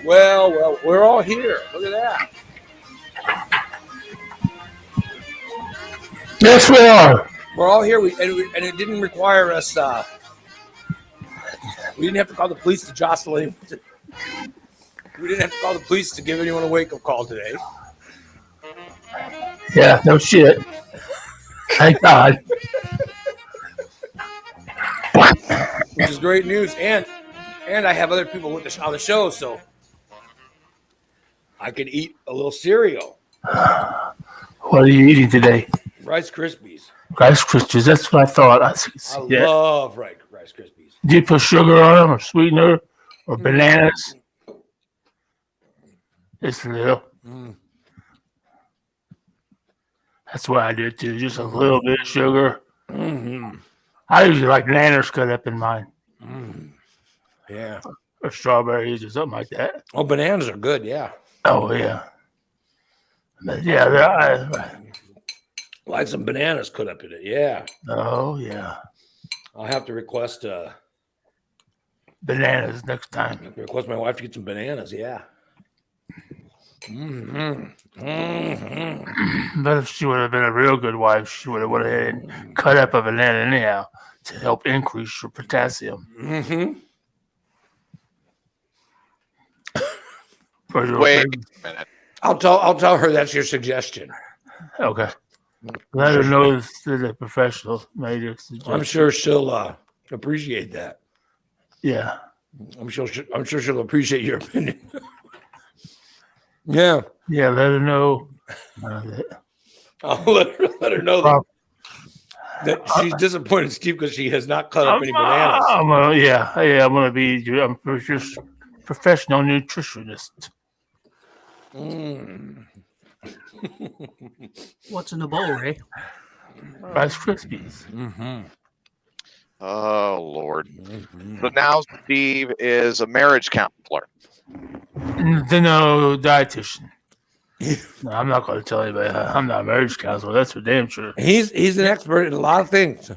Well, we're all here. Look at that. Yes, we are. We're all here. And it didn't require us. We didn't have to call the police to jostle anyone. We didn't have to call the police to give anyone a wake-up call today. Yeah, no shit. Thank God. Which is great news. And I have other people with on the show, so I can eat a little cereal. What are you eating today? Rice Krispies. Rice Krispies. That's what I thought. I love Rice Krispies. Do you put sugar on them or sweetener or bananas? Just a little. That's what I do too. Just a little bit of sugar. Mm-hmm. I usually like bananas cut up in mine. Yeah. Or strawberries or something like that. Oh, bananas are good. Yeah. Oh, yeah. But yeah. I like some bananas cut up in it. Yeah. Oh, yeah. I'll have to request bananas next time. Request my wife to get some bananas. Yeah. But if she would have been a real good wife, she would have went ahead and cut up a banana anyhow to help increase your potassium. Wait a minute. I'll tell her that's your suggestion. Okay. Let her know this is a professional made a suggestion. I'm sure she'll appreciate that. Yeah. I'm sure she'll appreciate your opinion. Yeah. Yeah, let her know. I'll let her know that she's disappointed, Steve, because she has not cut up any bananas. I'm gonna be. I'm just professional nutritionist. What's in the bowl, Ray? Rice Krispies. Oh Lord! So now Steve is a marriage counselor. No, dietitian. No, I'm not going to tell anybody. I'm not a marriage counselor. That's for damn sure. He's an expert in a lot of things.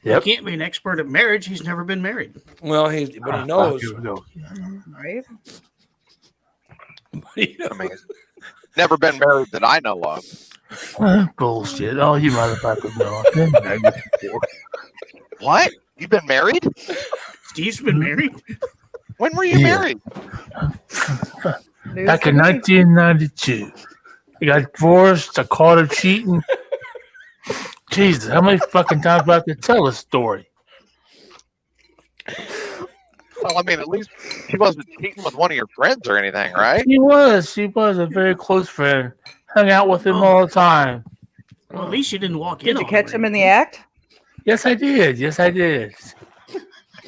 Yep. He can't be an expert at marriage. He's never been married. Well, he knows. Right? I mean, never been married that I know of. Bullshit. Oh, you motherfuckers know. I've been married before. What? You've been married? Steve's been married? When were you married? Back in 1992. I got divorced. I caught her cheating. Jesus, how many fucking times do I have to tell this story? Well, I mean, at least she wasn't cheating with one of your friends or anything, right? She was. She was a very close friend. Hung out with him all the time. Well, at least you didn't walk in. Did you catch him in the act? Yes, I did. Yes, I did.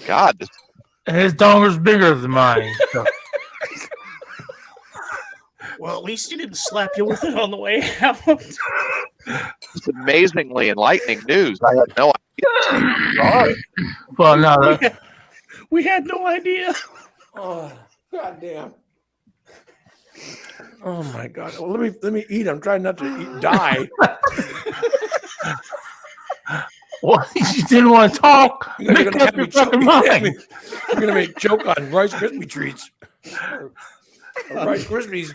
God. And his donger's bigger than mine. So. Well, at least he didn't slap you with it on the way out. It's amazingly enlightening news. I had no idea. Well, no. We had no idea. Oh, goddamn. Oh my God! Well, let me eat. I'm trying not to die. Well, you didn't want to talk. You're gonna make joke on Rice Krispie treats. Rice Krispies.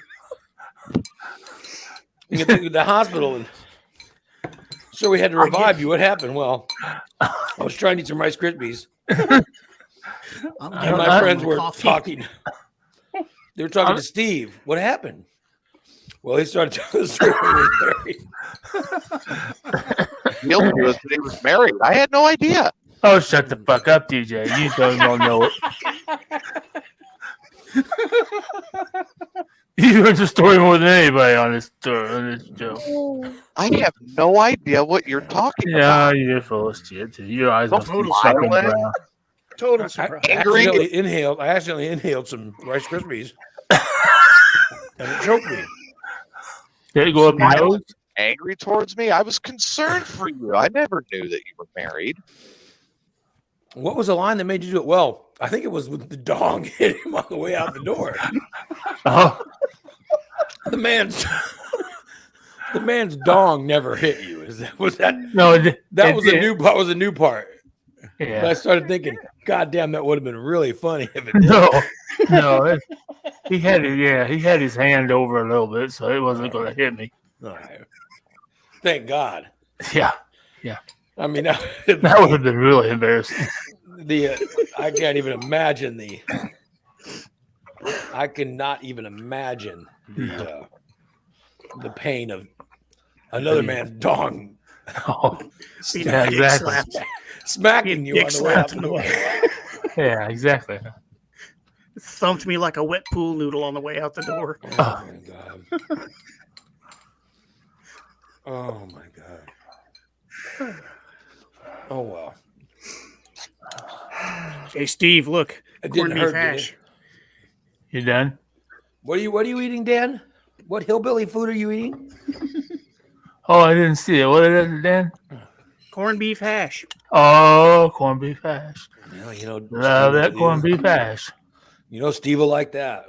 You get to the hospital, and so we had to revive you. What happened? Well, I was trying to eat some Rice Krispies, and my friends were talking. They were talking to Steve. What happened? Well, he started telling the story he was married. He was married. I had no idea. Oh, shut the fuck up, DJ. You don't know it. You heard the story more than anybody on this show. I have no idea what you're talking about. Yeah, you're full of shit. Your eyes must be Total sucking brown. Total surprise. I accidentally inhaled some Rice Krispies, and it choked me. Did it go up your nose? angry towards me. I was concerned for you. I never knew that you were married. What was the line that made you do it? Well, I think it was with the dog hit him on the way out the door. Oh, The man's dong never hit you. Was that? no, That was a new part. Was a new part. But I Yeah. started thinking, God damn, that would have been really funny if it did. No. He had it. Yeah, he had his hand over a little bit, so it wasn't going to hit me. All right. Thank God. Yeah, I mean, that would have been really embarrassing. I can't even imagine I cannot even imagine the pain of another man's dong Oh, Being yeah, dick exactly. slapped. smacking you Dick on the way out slapped the in the door. way. Yeah, exactly. Thumped me like a wet pool noodle on the way out the door. Oh my God. Oh my God. Oh well. Hey, Steve, look. It Corned didn't beef hurt, did hash. it? You done? What are you eating, Dan? What hillbilly food are you eating? Oh, I didn't see it. What is it, Dan? Corned beef hash. Oh, corned beef hash. Well, you know, Love that Steve, corned beef hash. You know, Steve will like that.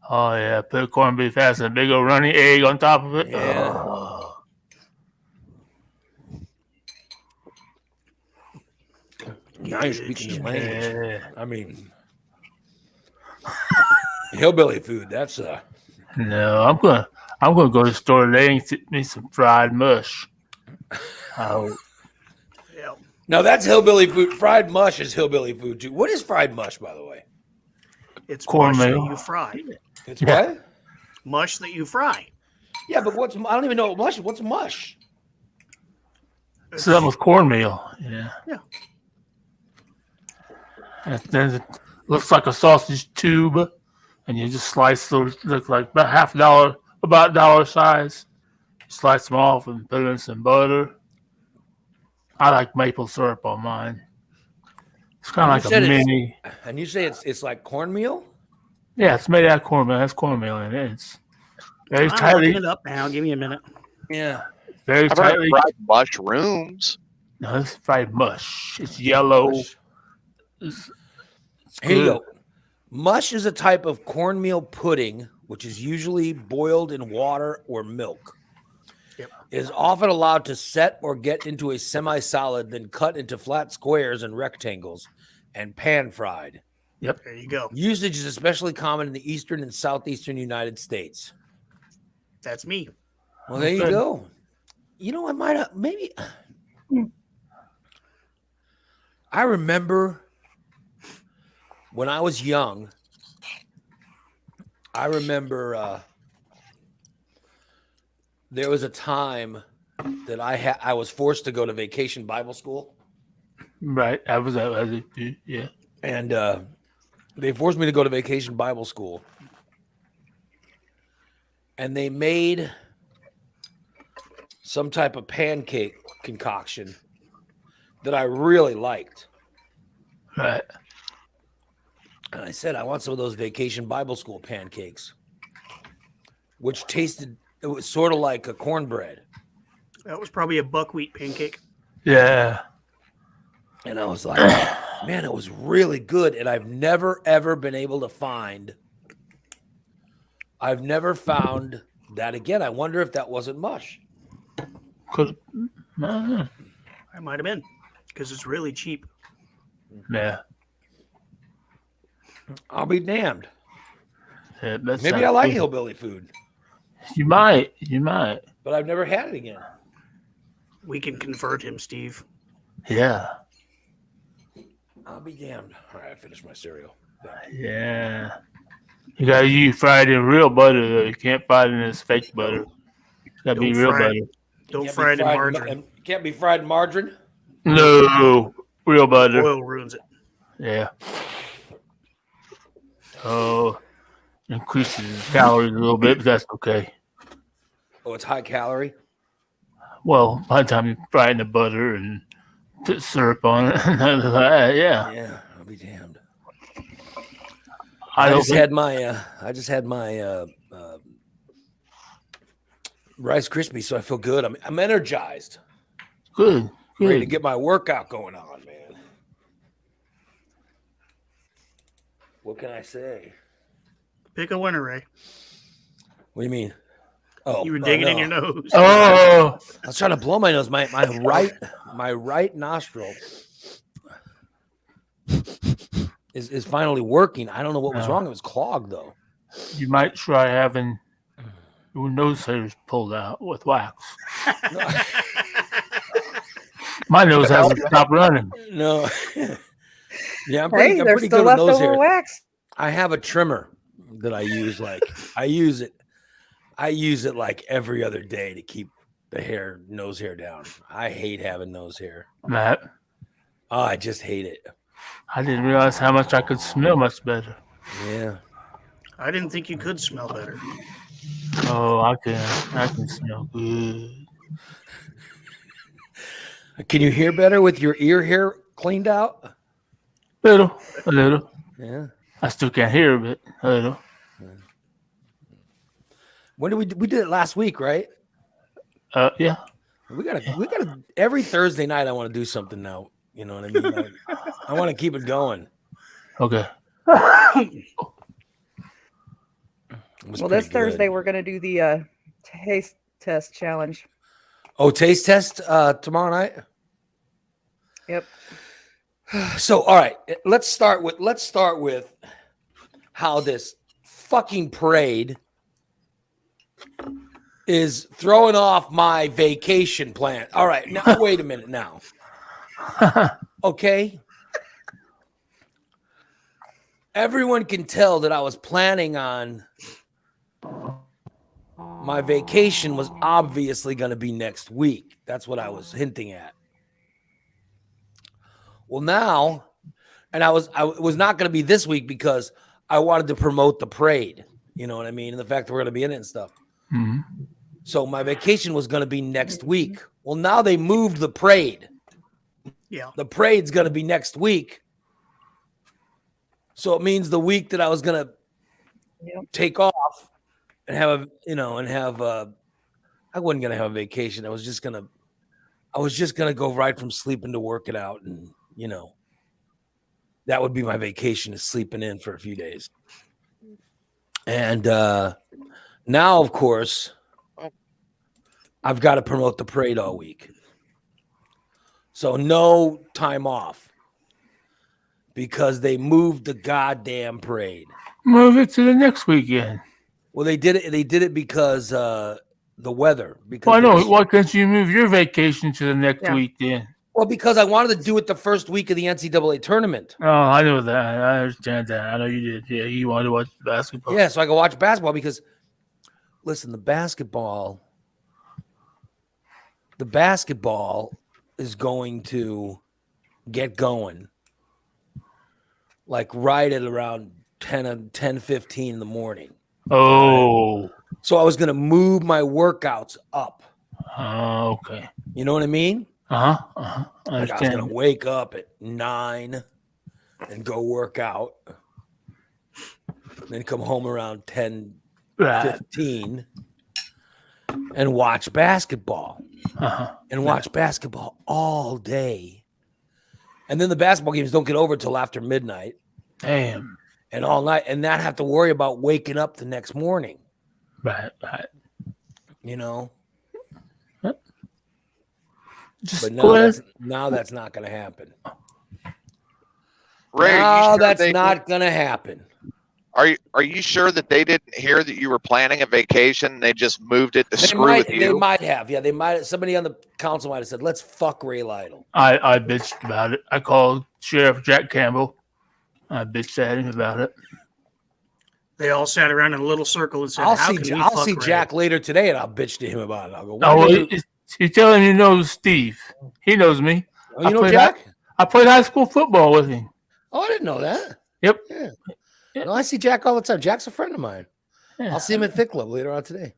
Oh yeah, put corned beef hash and a big old runny egg on top of it. Yeah. Oh. Now you're speaking his language. Yeah. I mean, hillbilly food. That's No, I'm gonna go to the store today and get me some fried mush. Oh, Yeah. now that's hillbilly food. Fried mush is hillbilly food too. What is fried mush, by the way? It's Cornmeal. mush that you fry. It's Yeah. what? Mush that you fry. Yeah, but I don't even know what mush. What's mush? so that was cornmeal. Yeah. Yeah. And then it looks like a sausage tube, and you just slice those. Look like about $half, about dollar size. Slice them off and put in some butter. I like maple syrup on mine. It's kind You of like said a it's- mini. And you say it's like cornmeal? Yeah, it's made out of cornmeal. That's cornmeal in it. It's very I'm tightly, looking it up now. Give me a minute. Yeah. very I've heard tightly. fried mushrooms. No, it's fried mush. It's yellow. Mush. It's Here you good. go. Mush is a type of cornmeal pudding, which is usually boiled in water or milk. Yep. It is often allowed to set or get into a semi-solid, then cut into flat squares and rectangles, and pan fried. There you go. Usage is especially common in the eastern and southeastern United States. That's me. Well, there you Okay. go. You know, I might have maybe. I remember when I was young. I remember there was a time that I was forced to go to vacation Bible school, Right. I was yeah. and they forced me to go to vacation Bible school, and they made some type of pancake concoction that I really liked. Right. And I said, I want some of those vacation Bible school pancakes, which it was sort of like a cornbread. That was probably a buckwheat pancake. And Yeah. I was like, man, it was really good. And I've never, ever been able to I've never found that again. I wonder if that wasn't mush. Cause, uh, I might have been because it's really cheap. yeah. I'll be damned. Yeah, that's Maybe not I like good. hillbilly food, You might. You might. but I've never had it again. We can convert him, Steve. Yeah. I'll be damned. All right, I finished my cereal. Yeah. You gotta use fried in real butter though. You can't fry it in this fake butter. It's gotta be Don't real fry butter. it. Don't Can't fry be it in fried margarine. It can't be fried in margarine. No, real butter. Oil ruins it. Yeah. Oh, increases calories a little bit, but that's okay. Oh, it's high calorie. Well, by the time you fry it in the butter and put syrup on it, yeah. Yeah, I'll be damned. I I don't just think, had my Rice Krispies, so I feel good. I'm energized. Good. Ready to get my workout going on, man. What can I say? Pick a winner, Ray. What do you mean? Oh, You were digging in no. your nose. Oh, I was trying to blow my nose. My right nostril is finally working. I don't know what was wrong. It was clogged though. you might try having your nose hairs pulled out with wax. My nose hasn't stopped running. No. Yeah, I'm Hey, pretty there's good still with nose leftover hair. wax. I have a trimmer that I use. I use it like every other day to keep the nose hair down. I hate having nose hair. Matt, Oh, I just hate it. I didn't realize how much I could smell much better. Yeah. I didn't think you could smell better. Oh, I can smell good. Can you hear better with your ear hair cleaned out? A little. Yeah. I still can't hear, but a little. When did we did it last week, right? Yeah. We gotta every Thursday night. I want to do something now. You know what I mean? I want to keep it going. Okay. Well, this Thursday we're going to do the taste test challenge. Oh, taste test tomorrow night. Yep. So, all right, let's start with how this fucking parade is throwing off my vacation plan. All right, now wait a minute now. Okay. Everyone can tell that I was planning on my vacation was obviously going to be next week. That's what I was hinting at. Well, now, and I was not going to be this week because I wanted to promote the parade. You know what I mean? And the fact that we're going to be in it and stuff. Mm-hmm. So my vacation was going to be next week. Well, now they moved the parade. Yeah. The parade's going to be next week. So it means the week that I was going to take off and have I wasn't going to have a vacation. I was just going to go right from sleeping to working out. And, that would be my vacation, is sleeping in for a few days. And now, of course, I've got to promote the parade all week. So no time off because they moved the goddamn parade. Move it to the next weekend. Well, they did it. They did it because the weather. Because Why no? Why can't you move your vacation to the next week then? Well, because I wanted to do it the first week of the NCAA tournament. Oh, I know that. I understand that. I know you did. Yeah, you wanted to watch basketball. Yeah, so I could watch basketball because, listen, the basketball is going to get going like right at around 10:15 in the morning. Oh. So I was going to move my workouts up. Oh, okay. You know what I mean? I understand. Like I was going to wake up at 9 and go work out. Then come home around 10:15 and watch basketball. And watch basketball all day. And then the basketball games don't get over till after midnight. Damn. And all night. And not have to worry about waking up the next morning. Right. But now that's not going to happen. Ray, now that's not going to happen. Are you sure that they didn't hear that you were planning a vacation? They just moved it to screw with you. They might have. Yeah, they might. Somebody on the council might have said, "Let's fuck Ray Lytle." I bitched about it. I called Sheriff Jack Campbell. I bitched at him about it. They all sat around in a little circle and said, I'll see Jack later today, and I'll bitch to him about it. I'll go, you tell him you know Steve. He knows me. Oh, you know Jack? I played high school football with him. Oh, I didn't know that. Yep. Yeah. No, I see Jack all the time. Jack's a friend of mine. Yeah. I'll see him at Thick Club later on today.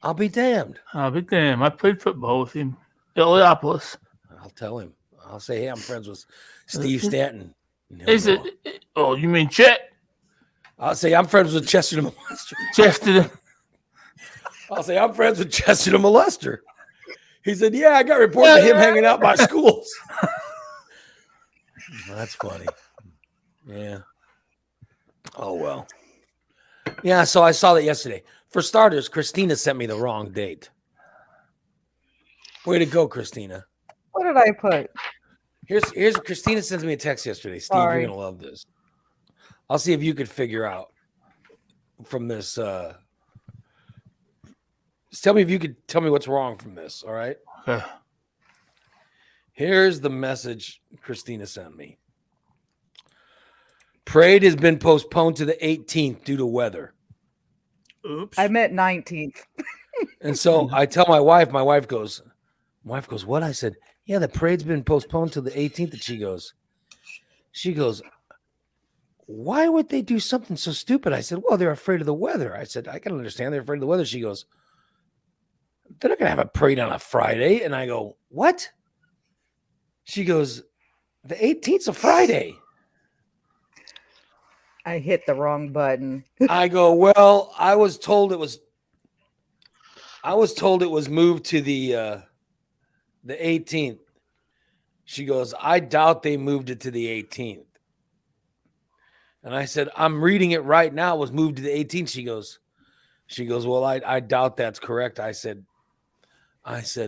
I'll be damned. I played football with him. Illiopolis. I'll tell him. I'll say, hey, I'm friends with Steve Stanton. Is it? Oh, you mean Chet? I'll say I'm friends with Chesterton. Chesterton. I'll say, I'm friends with Chester the molester. He said, yeah, I got reports of him hanging out by schools. Well, that's funny. Yeah. Oh, well. Yeah, so I saw that yesterday. For starters, Christina sent me the wrong date. Way to go, Christina. What did I put? Here's Christina sends me a text yesterday. Steve, Sorry. you're gonna love this. I'll see if you could figure out from this. Just tell me if you could tell me what's wrong from this. All right. Okay. Here's the message Christina sent me. Parade has been postponed to the 18th due to weather. Oops. I meant 19th. And so I tell my wife goes, what? I said, yeah, the parade's been postponed to the 18th. And she goes, why would they do something so stupid? I said, well, they're afraid of the weather. I said, I can understand they're afraid of the weather. She goes, they're not going to have a parade on a Friday. And I go, what? She goes, the 18th's a Friday. I hit the wrong button. I go, well, I was told it was moved to the 18th. She goes, I doubt they moved it to the 18th. And I said, I'm reading it right now. It was moved to the 18th. She goes, well, I doubt that's correct. I said,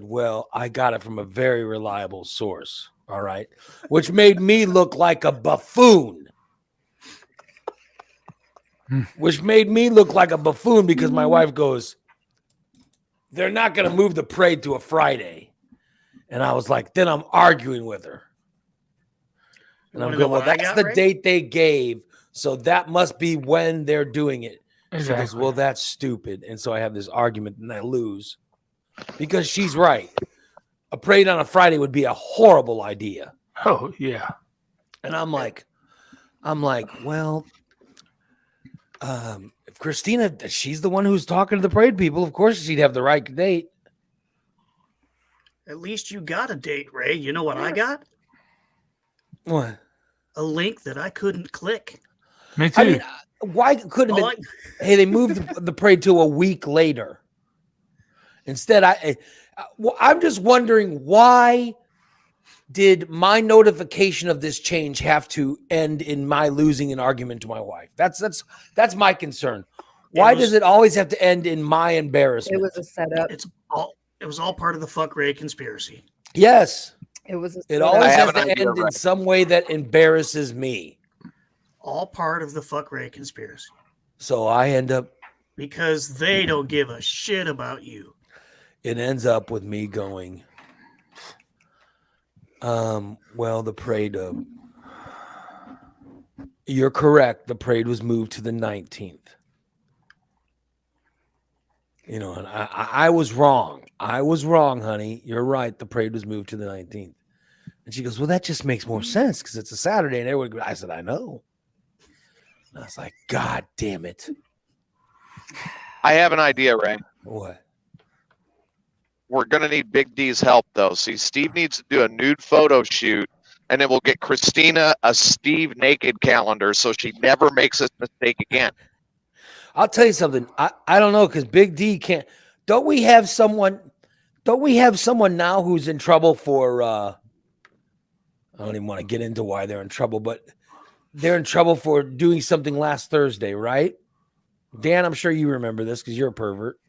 well, I got it from a very reliable source. All right. Which made me look like a buffoon. Because my wife goes, they're not going to move the parade to a Friday. And I was like, then I'm arguing with her. And I'm going, well, that's the date they gave. So that must be when they're doing it. Exactly. She goes, well, that's stupid. And so I have this argument and I lose because she's right. A parade on a Friday would be a horrible idea. Oh, yeah. And I'm like, well, if Christina, she's the one who's talking to the parade people. Of course, she'd have the right date. At least you got a date, Ray. You know what I got? What? A link that I couldn't click. Me too. I mean, why couldn't it? Hey, they moved the parade to a week later. Instead, I'm just wondering, why did my notification of this change have to end in my losing an argument to my wife? That's my concern. Why does it always have to end in my embarrassment? It was a setup. It was all part of the fuck Ray conspiracy. Yes. It was a It setup. always has to end in some way that embarrasses me. All part of the fuck Ray conspiracy. So I end up, because they don't give a shit about you. It ends up with me going, well, the parade, you're correct. The parade was moved to the 19th. You know, and I was wrong. I was wrong, honey. You're right. The parade was moved to the 19th. And she goes, well, that just makes more sense because it's a Saturday. And everyone, I said, I know. And I was like, God damn it. I have an idea, Ray. What? We're going to need Big D's help, though. See, Steve needs to do a nude photo shoot, and then we'll get Christina a Steve naked calendar so she never makes this mistake again. I'll tell you something. I don't know because Big D can't. Don't we have someone now who's in trouble for? I don't even want to get into why they're in trouble, but they're in trouble for doing something last Thursday, right? Dan, I'm sure you remember this because you're a pervert.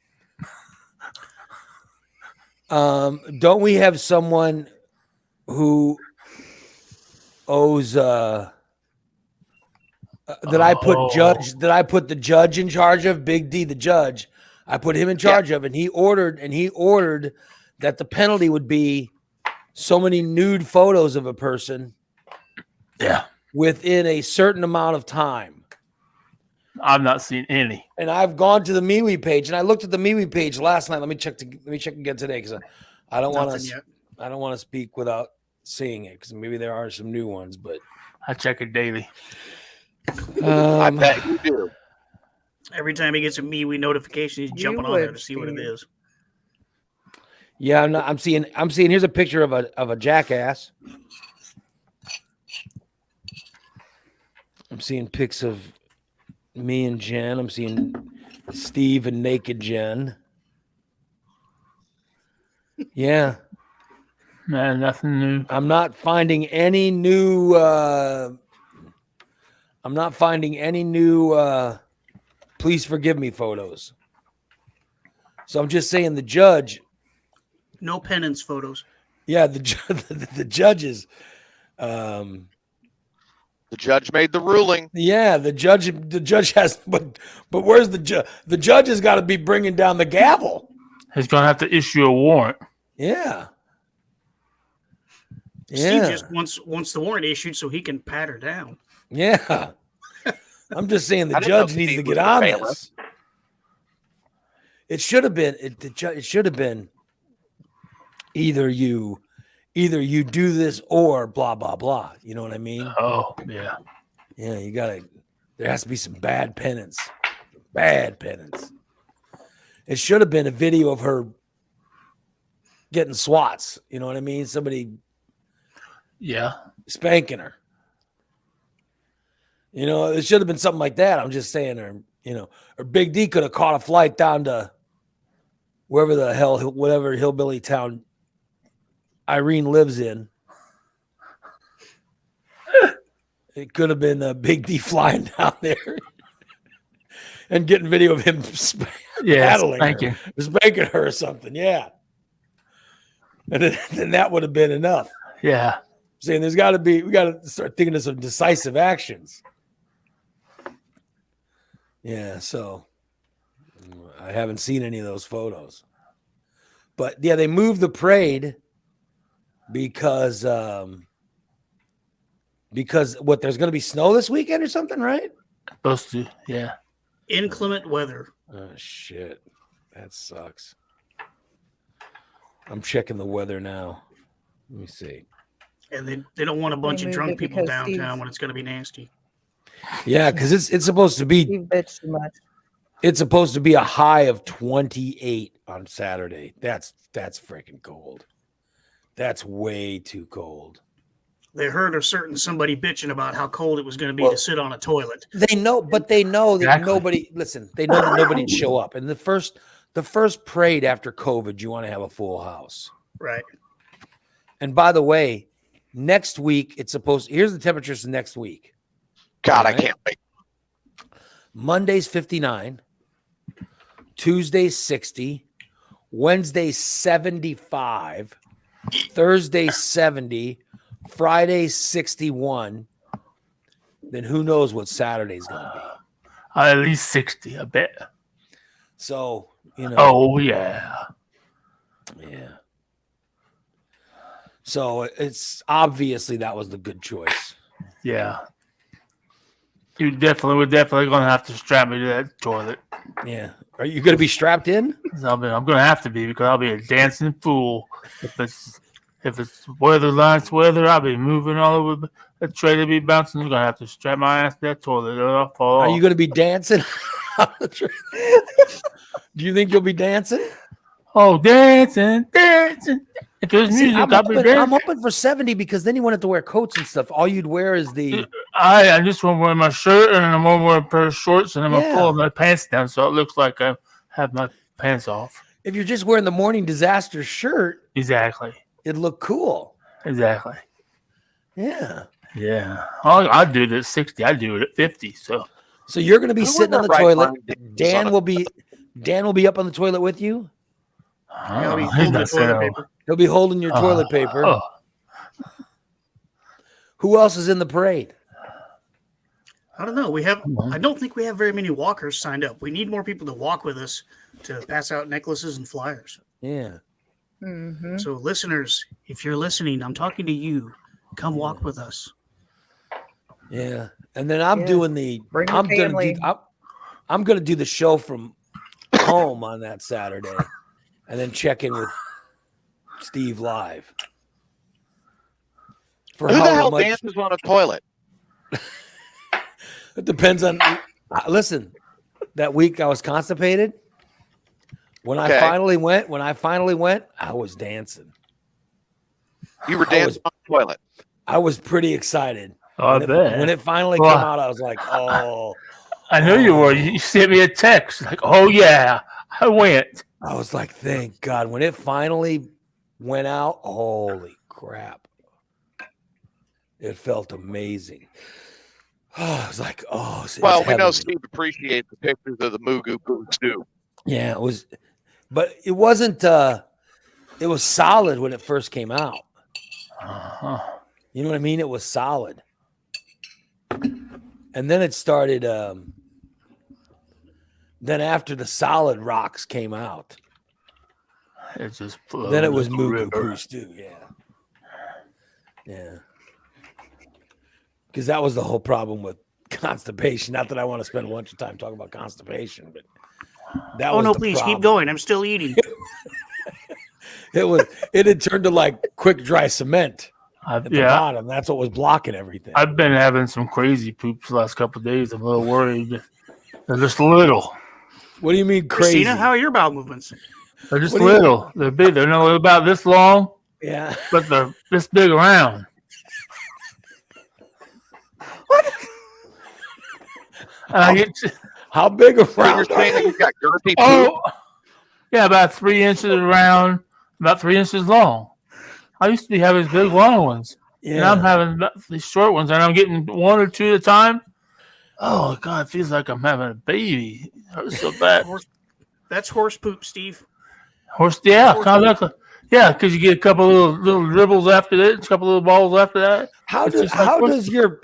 Don't we have someone who owes that I put the judge in charge of, Big D the judge. I put him in charge of, and he ordered that the penalty would be so many nude photos of a person within a certain amount of time. I've not seen any. And I've gone to the MeWe page, and I looked at the MeWe page last night. Let me check again today because I don't want to speak without seeing it because maybe there are some new ones, but I check it daily. I bet you do. Every time he gets a MeWe notification, he's jumping on there to see what it is. Yeah, I'm seeing. Here's a picture of a jackass. I'm seeing pics of me and Jen. I'm seeing Steve and naked Jen. Yeah. Man, nothing new. I'm not finding any new please forgive me photos. So I'm just saying the judge. No penance photos. Yeah, the judges. The judge made the ruling. Yeah, the judge has, but where's the judge? The judge has got to be bringing down the gavel. He's gonna have to issue a warrant. Yeah. Steve just wants the warrant issued so he can pat her down. Yeah. I'm just saying the I didn't know judge needs to Steve get was the on bailiff. this. It should have been it should have been either you do this or blah blah blah. You know what I mean? Oh, yeah. Yeah, there has to be some bad penance. Bad penance. It should have been a video of her getting swats. You know what I mean? Somebody spanking her. You know, it should have been something like that. I'm just saying, or Big D could have caught a flight down to wherever the hell, whatever hillbilly town Irene lives in. It could have been a Big D flying down there and getting video of him spanking her or something. Yeah. And then that would have been enough. Yeah. Saying we got to start thinking of some decisive actions. Yeah, so I haven't seen any of those photos. But yeah, they moved the parade because what, there's going to be snow this weekend or something, right? Supposed to, yeah. Inclement weather. Oh shit. That sucks. I'm checking the weather now. Let me see. And they don't want a bunch of drunk people downtown when it's going to be nasty. Yeah, because it's supposed to be. You bitch too much. It's supposed to be a high of 28 on Saturday. That's freaking cold. That's way too cold. They heard somebody bitching about how cold it was going to be to sit on a toilet. They know that nobody. Listen, they know that nobody'd show up. And the first parade after COVID, you want to have a full house, right? And by the way, next week here's the temperatures next week. God, right? I can't wait. Monday's 59, Tuesday's 60, Wednesday's 75, Thursday's 70, Friday's 61. Then who knows what Saturday's gonna be? At least 60, I bet. So, Oh yeah. Yeah. So it's obviously that was the good choice. Yeah. We're definitely going to have to strap me to that toilet. Yeah. Are you going to be strapped in? I'm going to have to be, because I'll be a dancing fool. If it's nice weather, I'll be moving all over the tray to be bouncing. I'm going to have to strap my ass to that toilet. Are you going to be dancing? Do you think you'll be dancing? Oh, dancing. If there's music, I'm hoping for 70, because then you won't have to wear coats and stuff. All you'd wear is I just want to wear my shirt, and I'm going to wear a pair of shorts, and I'm going to pull my pants down so it looks like I have my pants off. If you're just wearing the Morning Disaster shirt, exactly, it'd look cool. Exactly. Yeah. Yeah. I do it at 60. I do it at 50. So you're going to be sitting on the toilet. Dan will be up on the toilet with you. He'll be holding the toilet paper. He'll be holding your toilet paper. Who else is in the parade? I don't know. I don't think we have very many walkers signed up. We need more people to walk with us to pass out necklaces and flyers. Yeah. Mm-hmm. So listeners, if you're listening, I'm talking to you. Come walk with us. Yeah. And then I'm going to do the show from home on that Saturday, and then check in with Steve live. Who the hell dances on a toilet? It depends on. Listen, that week I was constipated. When I finally went, I was dancing. You were dancing on the toilet. I was pretty excited. When it finally came out, I was like, "Oh!" I know you were. You sent me a text like, "Oh yeah, I went." I was like, "Thank God!" When it finally went out. Holy crap. It felt amazing. Oh, I was like, oh. Well, we know Steve appreciates the pictures of the Mugu Goose too. Yeah, it was, but it wasn't, it was solid when it first came out. You know what I mean? It was solid. And then it started, then after the solid rocks came out, it just then it was Mugu Goose too. Yeah. Yeah. Because that was the whole problem with constipation. Not that I want to spend a bunch of time talking about constipation, but that was the please problem. keep going. I'm still eating. It had turned to like quick dry cement at the bottom. That's what was blocking everything. I've been having some crazy poops the last couple of days. I'm a little worried. They're just little. What do you mean crazy? Christina, how are your bowel movements? They're just little. They're big. They're not about this long. Yeah. But they're this big around. How big around? You're saying that you've got girthy poop? Oh, yeah, about 3 inches around, about 3 inches long. I used to be having these big long ones. Yeah. And I'm having these short ones, and I'm getting 1 or 2 at a time. Oh, God, it feels like I'm having a baby. It hurts so bad. That's horse poop, Steve. Yeah, kind of like because you get a couple of little dribbles after that, a couple of little balls after that. How does your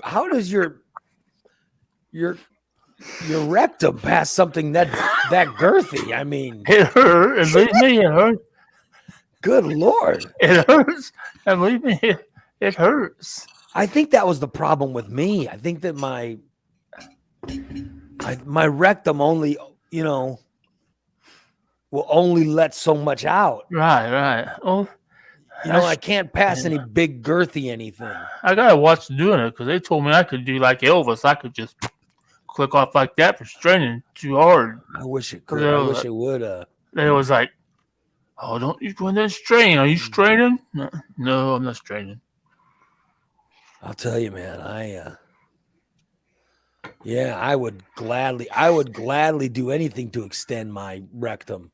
rectum pass something that girthy? I mean, it hurt. And believe me, it hurt. Good Lord, it hurts. And believe me, it hurts. I think that was the problem with me. I think that my rectum only, will only let so much out. Right. Oh, I can't pass any big girthy anything. I gotta watch doing it because they told me I could do like Elvis. I could just click off like that for straining too hard. I wish it could. I wish it would. They was like, "Oh, don't you go in there and strain? Are you straining?" No, I'm not straining. I'll tell you, man. I would gladly do anything to extend my rectum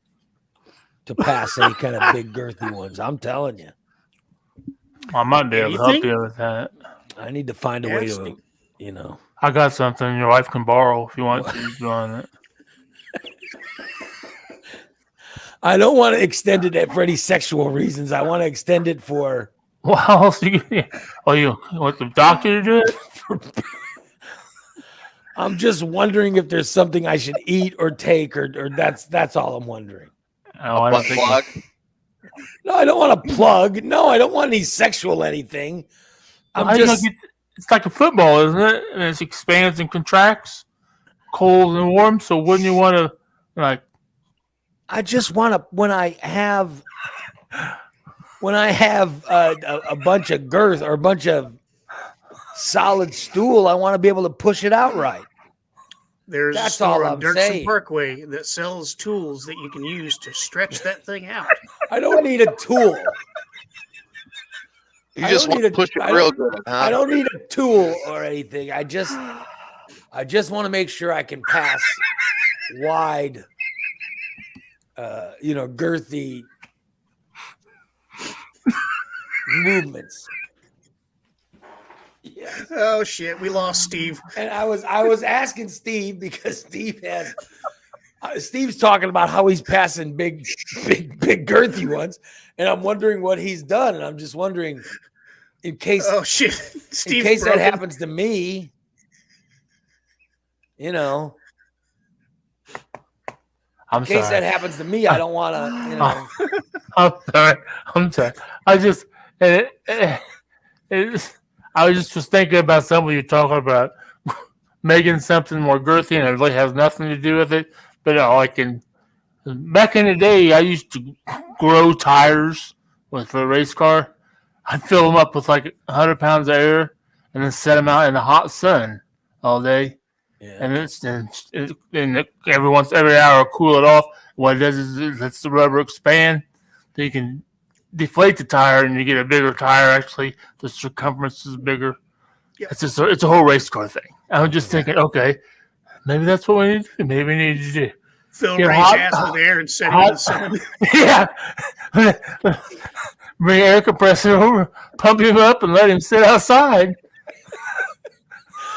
to pass any kind of big girthy ones. I'm telling you. I might be able to help you with that. I need to find a way to, I got something your wife can borrow if you want to do on it. I don't want to extend it for any sexual reasons. I want to extend it for. Wow. You want the doctor to do it? I'm just wondering if there's something I should eat or take, or that's all I'm wondering. Oh, I don't think plug. No, I don't want a plug. No, I don't want any sexual anything. It's like a football, isn't it? And it expands and contracts, cold and warm. So wouldn't you want to I just want to when I have a bunch of girth or a bunch of solid stool, I want to be able to push it out right. There's That's a store all on I'm Dirksen saying. Parkway that sells tools that you can use to stretch that thing out. I don't need a tool. You just want to push it real good. Huh? I don't need a tool or anything. I just want to make sure I can pass wide, girthy movements. Yes. Oh shit, we lost Steve. And I was asking Steve because Steve's talking about how he's passing big girthy ones, and I'm wondering what he's done, and I'm just wondering in case that happens to me, I'm in case that happens to me, I don't want to, I'm sorry. I was thinking about something you're talking about, making something more girthy, and it really has nothing to do with it. But back in the day, I used to grow tires for a race car. I'd fill them up with like 100 pounds of air, and then set them out in the hot sun all day. Yeah. And every hour cool it off. What it does is it lets the rubber expand, so you can deflate the tire and you get a bigger tire. Actually, the circumference is bigger. Yep. It's a whole race car thing. I'm just thinking, okay, maybe that's what we need to do. Maybe we need to do. Fill Ray's ass with air and set him in the sun. Yeah. bring an air compressor over, pump him up, and let him sit outside.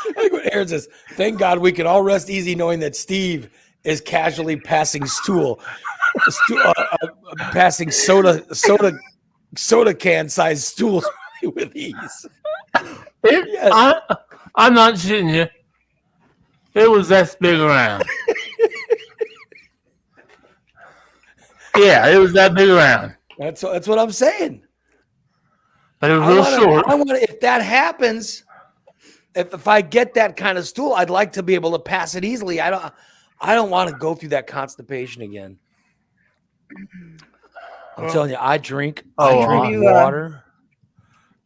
I think what Aaron says, thank God we can all rest easy knowing that Steve is casually passing passing soda can sized stools with ease. Yes. I'm not shitting you. It was that big around. Yeah, it was that big around. That's what I'm saying. But it was real short. I want if that happens, if I get that kind of stool, I'd like to be able to pass it easily. I don't want to go through that constipation again. I'm telling you, I drink water.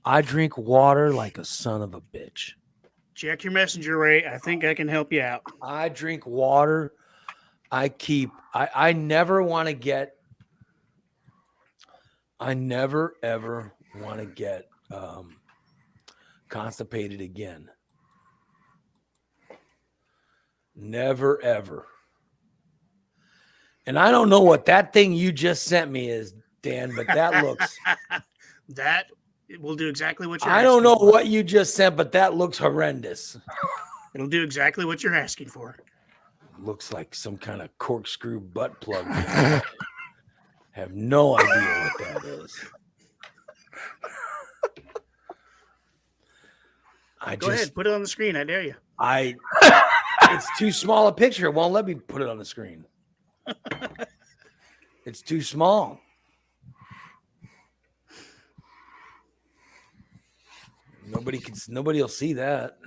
I drink water like a son of a bitch. Check your messenger, Ray. I think I can help you out. I drink water. I never want to get. I never ever want to get constipated again. Never ever. And I don't know what that thing you just sent me is, Dan, but that looks. That will do exactly what you're I don't know what you just sent, but that looks horrendous. It'll do exactly what you're asking for. Looks like some kind of corkscrew butt plug. Have no idea what that is. Go ahead, put it on the screen. I dare you. It's too small a picture. It won't let me put it on the screen. It's too small. Nobody will see that.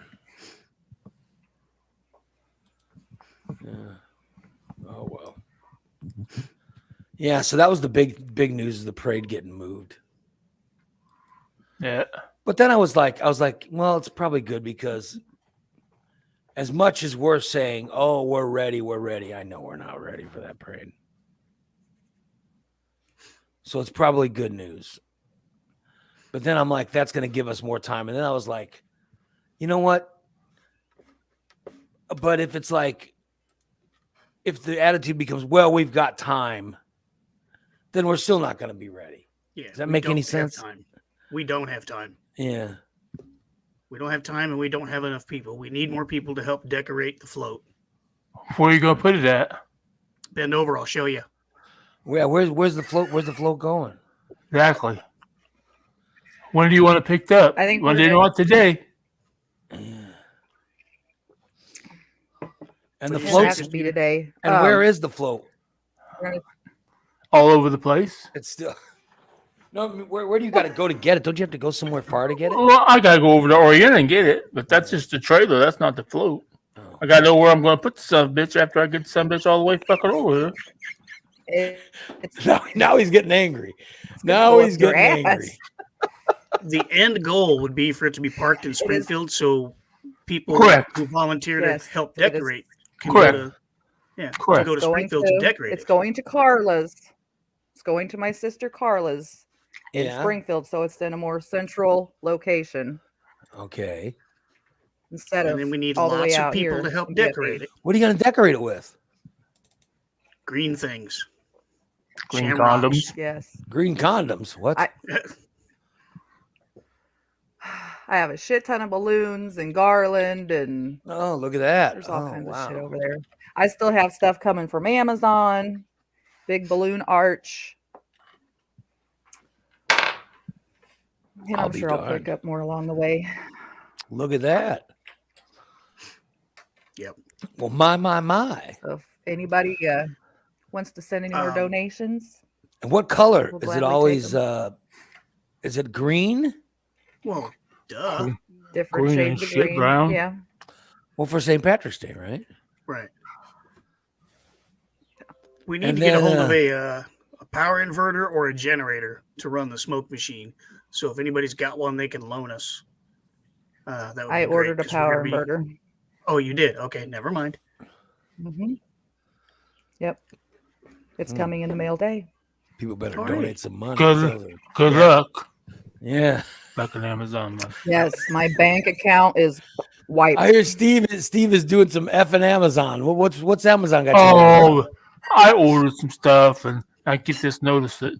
Yeah. Oh well. Yeah, so that was the big news of the parade getting moved. Yeah. But then I was like, well, it's probably good because as much as we're saying, oh, we're ready, I know we're not ready for that parade. So it's probably good news. But then I'm like, that's going to give us more time. And then I was like, you know what? But if it's like, if the attitude becomes, well, we've got time, then we're still not going to be ready. Yeah. Does that make any sense? We don't have time. Yeah. We don't have time and we don't have enough people. We need more people to help decorate the float. Where are you going to put it at? Bend over. I'll show you. Yeah. Where's the float? Where's the float going? Exactly. When do you want it picked up? I think when do you want today? Yeah. And the float float has to be today. And where is the float? All over the place. It's still. No, where do you got to go to get it? Don't you have to go somewhere far to get it? Well, I got to go over to Oregon and get it, but that's just the trailer. That's not the float. Oh. I got to know where I'm going to put the son of a bitch after I get the son of a bitch all the way fucking over here. Now he's getting angry. Now he's getting angry. The end goal would be for it to be parked in Springfield so people who volunteer to help decorate can go to, can go to Springfield to decorate. It's going to Carla's. It's going to my sister Carla's in Springfield, so it's in a more central location. Okay. And then we need lots of people to help decorate it. What are you going to decorate it with? Green things. Green condoms. Yes. Green condoms. What? I have a shit ton of balloons and garland and look at that. There's all kinds of shit over there. I still have stuff coming from Amazon. Big balloon arch. And I'm sure I'll pick up more along the way. Look at that. Yep. Well, my. So if anybody wants to send any more donations. And what color? Is it always is it green? Well, duh. Different shades of green. Brown. Yeah. Well, for St. Patrick's Day, right? Right. We need to get a hold of a power inverter or a generator to run the smoke machine. So if anybody's got one, they can loan us. That would I ordered a power inverter. Oh, you did? Okay, never mind. Mm-hmm. Yep. It's coming in the mail day. People better donate some money. Good luck. Yeah. Back on Amazon. Yes, my bank account is wiped. I hear Steve is doing some effing Amazon. What's Amazon got? Oh, I ordered some stuff and I get this notice that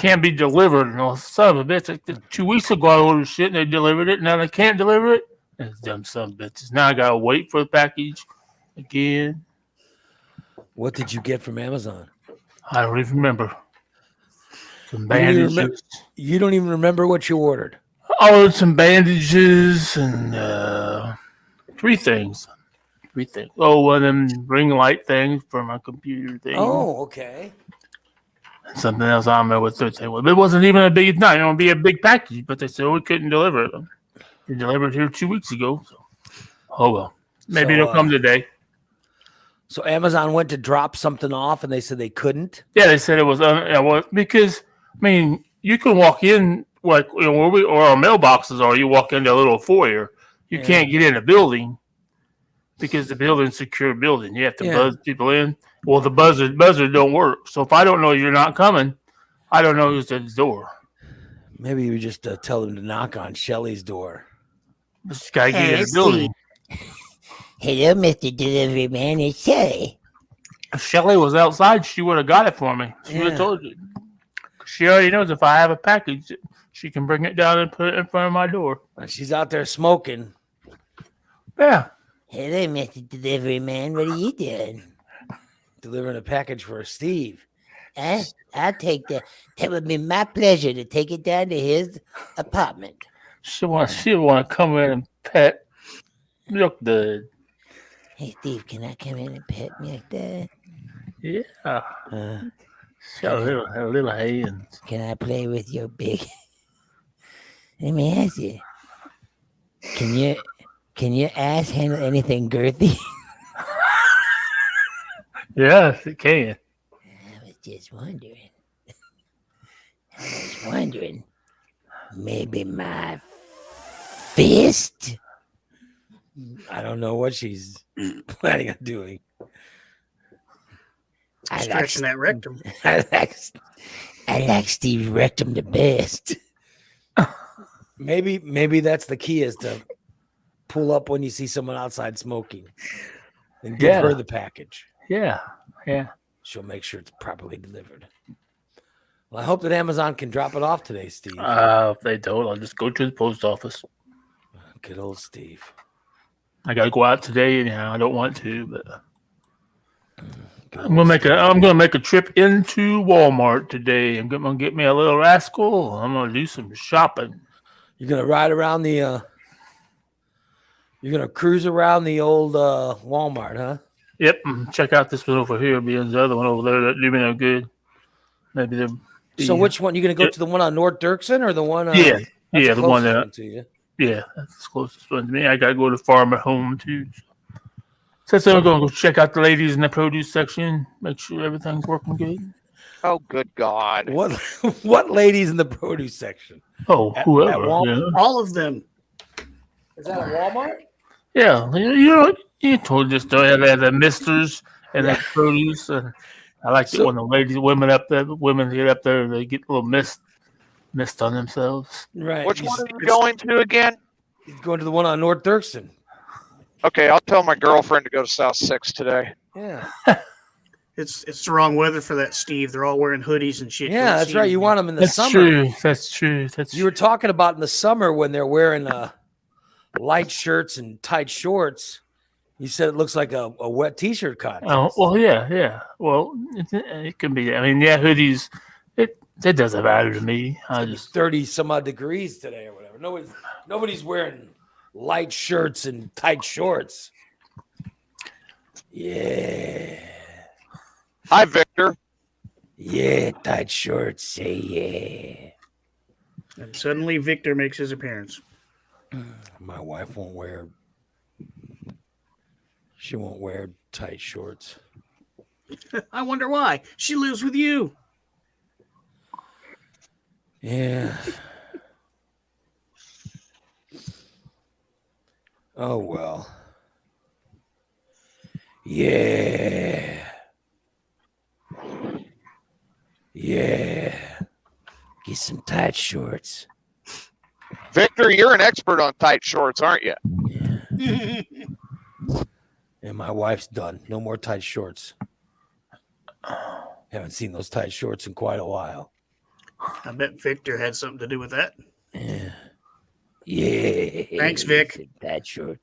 can't be delivered. And all son of a bitch, like 2 weeks ago I ordered shit and they delivered it. Now they can't deliver it. It's dumb son of bitches. Now I gotta wait for the package again. What did you get from Amazon? I don't even remember. Some bandages. You don't even remember what you ordered. I ordered some bandages and 3 things. 3 things. Oh, one of them ring light things for my computer thing. Oh, okay. And something else. I don't know what third thing was. It wasn't even a big, not going to be a big package, but they said we couldn't deliver it. They delivered here 2 weeks ago. So, oh well. Maybe it'll come today. So Amazon went to drop something off, and they said they couldn't. Yeah, they said it was because I mean you can walk in like where or our mailboxes are. You walk into a little foyer. You can't get in a building because the building's a secure building. You have to buzz people in. Well, the buzzer don't work. So if I don't know you're not coming, I don't know who's at the door. Maybe you just tell them to knock on Shelly's door. This guy get in the building. Hello, Mr. Delivery Man. It's Shelly. If Shelly was outside, she would have got it for me. She would have told you. She already knows if I have a package, she can bring it down and put it in front of my door. She's out there smoking. Yeah. Hello, Mr. Delivery Man. What are you doing? Delivering a package for Steve. I'll take that. That would be my pleasure to take it down to his apartment. She'll want to come in and pet Milk Dud. Hey, Steve, can I come in and pet Milk Dud? Yeah. She's got a little hands. Can I play with your big? Let me ask you. Can your ass handle anything girthy? Yes, it can. I was just wondering. Maybe my fist? I don't know what she's planning on doing. Stretching that rectum. I like Steve's rectum the best. Maybe that's the key, is to pull up when you see someone outside smoking and give her the package. Yeah. She'll make sure it's properly delivered. Well, I hope that Amazon can drop it off today, Steve. If they don't, I'll just go to the post office. Good old Steve. I gotta go out today anyhow. I don't want to, but I'm gonna make a trip into Walmart today. I'm gonna get me a little rascal. I'm gonna do some shopping. You're gonna ride around the you're gonna cruise around the old Walmart, huh? Yep. Check out this one over here, being the other one over there that do me no good. Maybe they're. So which one? You gonna go to the one on North Dirksen or the one? The one that. To you? Yeah, that's the closest one to me. I gotta go to Farm at Home too. So I'm gonna go check out the ladies in the produce section, make sure everything's working good. Oh, good God! What ladies in the produce section? Oh, whoever. All of them. Is that a Walmart? Yeah, you told this story. They have the misters and the produce. I like it when the women get up there, they get a little mist on themselves. Right. Which one are you going to again? He's going to the one on North Dirksen. Okay, I'll tell my girlfriend to go to South 6 today. Yeah. It's the wrong weather for that, Steve. They're all wearing hoodies and shit. Yeah, that's right. You want them in the summer. That's true. You were talking about in the summer when they're wearing light shirts and tight shorts. You said it looks like a wet T-shirt contest. Oh, well, yeah. Well, it can be. I mean, hoodies. It doesn't matter to me. I just 30 some odd degrees today or whatever. Nobody's wearing light shirts and tight shorts. Yeah. Hi, Victor. Yeah, tight shorts. Say yeah. And suddenly Victor makes his appearance. My wife won't wear. She won't wear tight shorts. I wonder why. She lives with you. Yeah. Oh, well. Yeah. Get some tight shorts. Victor, you're an expert on tight shorts, aren't you? Yeah. And my wife's done. No more tight shorts. Haven't seen those tight shorts in quite a while. I bet Victor had something to do with that. Yeah. Yeah. Thanks, Vic. That short.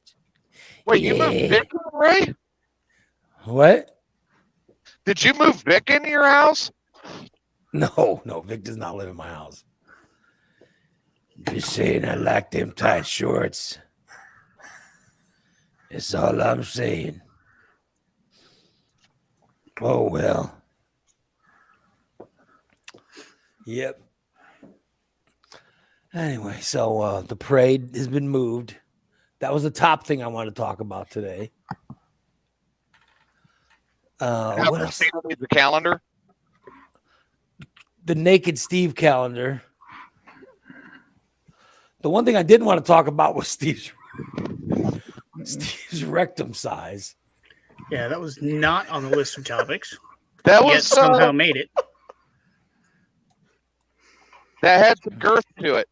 Wait, you moved Vic in, Ray? What? Did you move Vic into your house? No, Vic does not live in my house. Just saying I like them tight shorts. That's all I'm saying. Oh, well. Yep. Anyway, so the parade has been moved. That was the top thing I wanted to talk about today. What else? The calendar? The Naked Steve calendar. The one thing I didn't want to talk about was Steve's rectum size. Yeah, that was not on the list of topics. That Yet was somehow made it. That had some girth to it.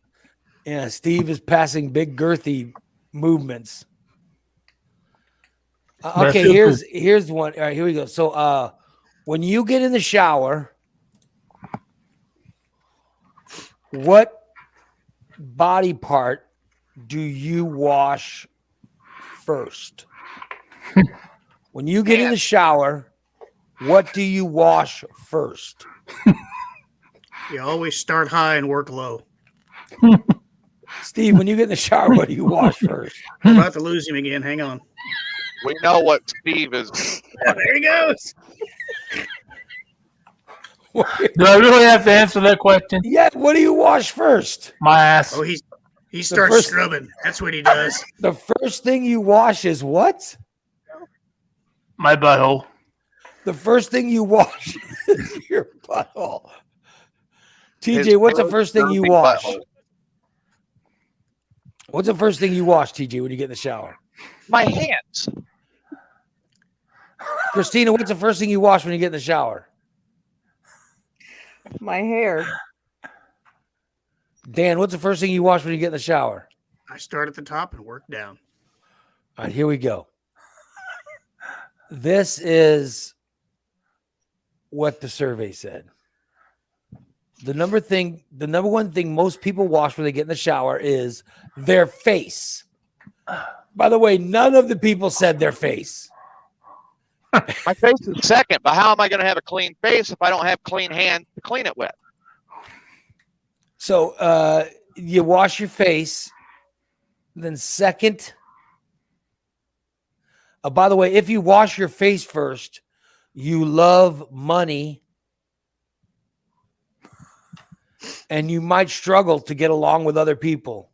Yeah, Steve is passing big girthy movements. Okay, here's one. All right, here we go. So when you get in the shower, what body part do you wash first? When you get in the shower, what do you wash first? You always start high and work low. Steve, when you get in the shower, what do you wash first? I'm about to lose him again. Hang on. We know what Steve is. There he goes. Do I really have to answer that question? Yeah, what do you wash first? My ass. Oh, he starts scrubbing. That's what he does. The first thing you wash is what? My butthole. The first thing you wash is your butthole. TJ, what's the first thing you wash? Butthole. What's the first thing you wash, TJ, when you get in the shower? My hands. Christina, what's the first thing you wash when you get in the shower? My hair. Dan, what's the first thing you wash when you get in the shower? I start at the top and work down. All right, here we go. This is what the survey said. The number one thing most people wash when they get in the shower is their face. By the way, none of the people said their face. My face is second, but how am I going to have a clean face if I don't have clean hands to clean it with? So you wash your face. Then second. By the way, if you wash your face first, you love money. And you might struggle to get along with other people.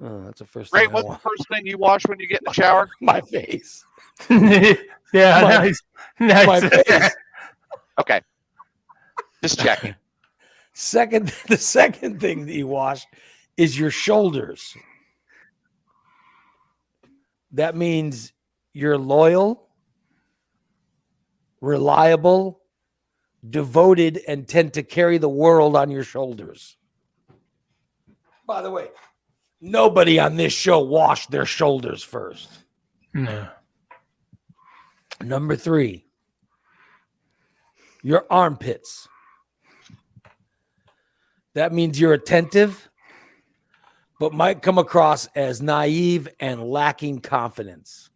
Oh, that's the first thing. Ray, what's the first thing you wash when you get in the shower? My face. Yeah, nice. My face. Okay. Just checking. The second thing that you wash is your shoulders. That means you're loyal, reliable, devoted, and tend to carry the world on your shoulders. By the way, nobody on this show washed their shoulders first. No. Number 3, your armpits. That means you're attentive, but might come across as naive and lacking confidence.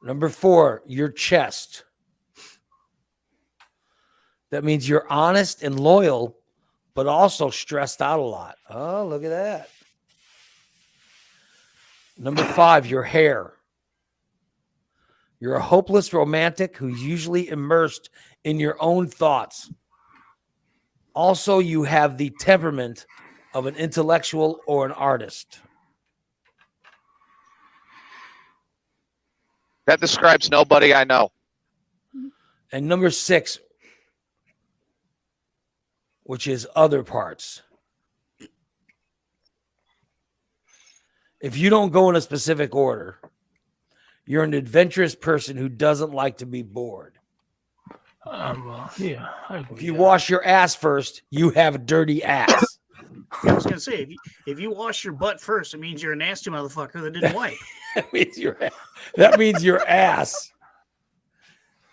Number 4, your chest. That means you're honest and loyal, but also stressed out a lot. Oh, look at that. Number 5, your hair. You're a hopeless romantic who's usually immersed in your own thoughts. Also, you have the temperament of an intellectual or an artist. That describes nobody I know. And number 6, which is other parts. If you don't go in a specific order, you're an adventurous person who doesn't like to be bored. Well, yeah. If you wash your ass first, you have a dirty ass. I was going to say, if you wash your butt first, it means you're a nasty motherfucker that didn't wipe. That means your ass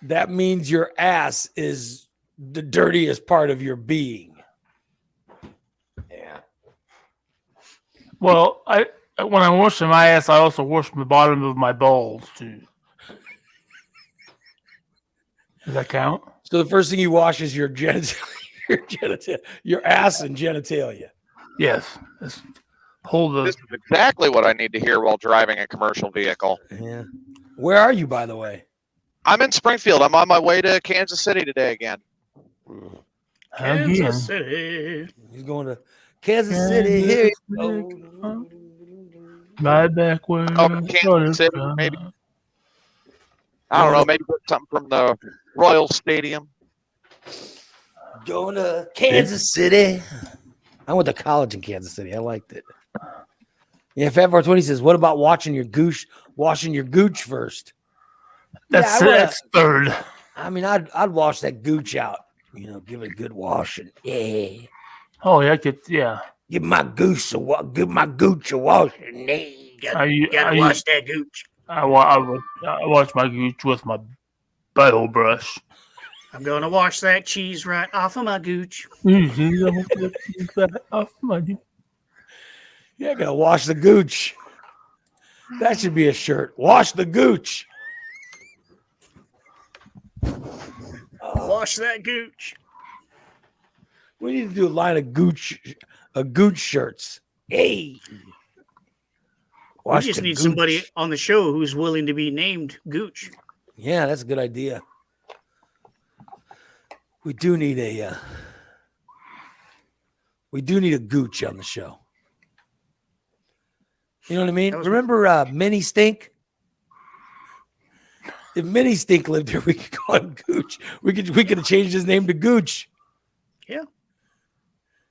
that means your ass is the dirtiest part of your being. Yeah. Well, when I'm washing my ass, I also wash the bottom of my balls too. Does that count? So the first thing you wash is your genitalia, your ass and genitalia. Yes. This is exactly what I need to hear while driving a commercial vehicle. Yeah. Where are you, by the way? I'm in Springfield. I'm on my way to Kansas City today again. Kansas City. He's going to Kansas City. Here you go. Right back where Kansas City, maybe. I don't know. Maybe put something from the Royal Stadium. Going to Kansas City. I went to college in Kansas City. I liked it. Yeah, Fat 420 says, "What about washing your gooch first?" That's third. I mean, I'd wash that gooch out. Give it a good washing. Yeah. Oh yeah, yeah. Give my gooch a washing. Gotta wash that gooch. I wash my gooch with my bottle brush. I'm gonna wash that cheese right off of my gooch. Yeah, gotta wash the gooch. That should be a shirt. Wash the gooch. Wash that gooch. We need to do a line of gooch shirts. Hey. We just need somebody on the show who's willing to be named Gooch. Yeah, that's a good idea. We do need a gooch on the show. You know what I mean? Remember Mini Stink? If Mini Stink lived here, we could call him Gooch. We could have changed his name to Gooch. Yeah.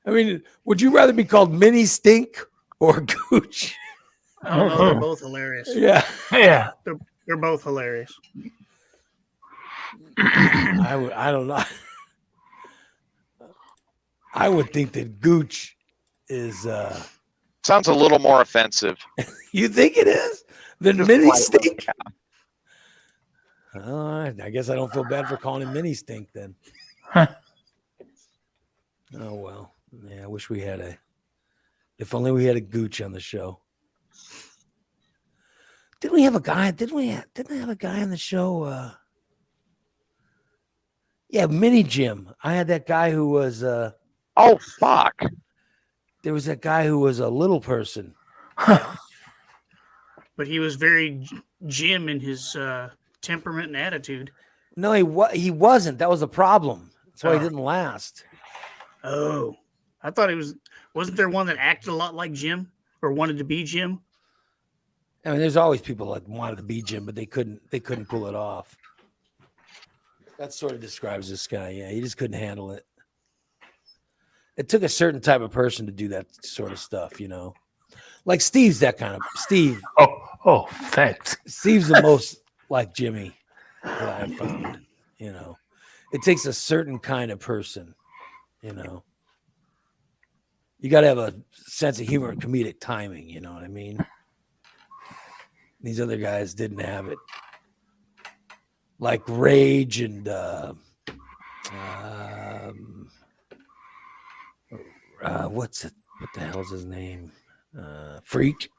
I mean, would you rather be called Mini Stink or Gooch? I don't know. They're both hilarious. Yeah. Yeah. They're both hilarious. I don't know. I would think that Gooch is sounds a little more offensive. You think it is? Than Mini Stink? I guess I don't feel bad for calling him Mini Stink then. Oh well. Yeah, I wish we had if only we had a Gooch on the show. Didn't we have a guy? Didn't I have a guy on the show? Yeah, Mini Jim. I had that guy who was oh fuck. There was that guy who was a little person. But he was very Jim in his temperament and attitude. No, he wasn't. That was the problem. That's why he didn't last. Oh. I thought wasn't there one that acted a lot like Jim or wanted to be Jim? I mean, there's always people that wanted to be Jim, but they couldn't pull it off. That sort of describes this guy. Yeah, he just couldn't handle it. It took a certain type of person to do that sort of stuff, Like Steve's that kind of Steve. Oh, thanks. Steve's the most like Jimmy that I've found. It takes a certain kind of person. You got to have a sense of humor and comedic timing. You know what I mean? These other guys didn't have it. Like Rage and what the hell's his name? Freak.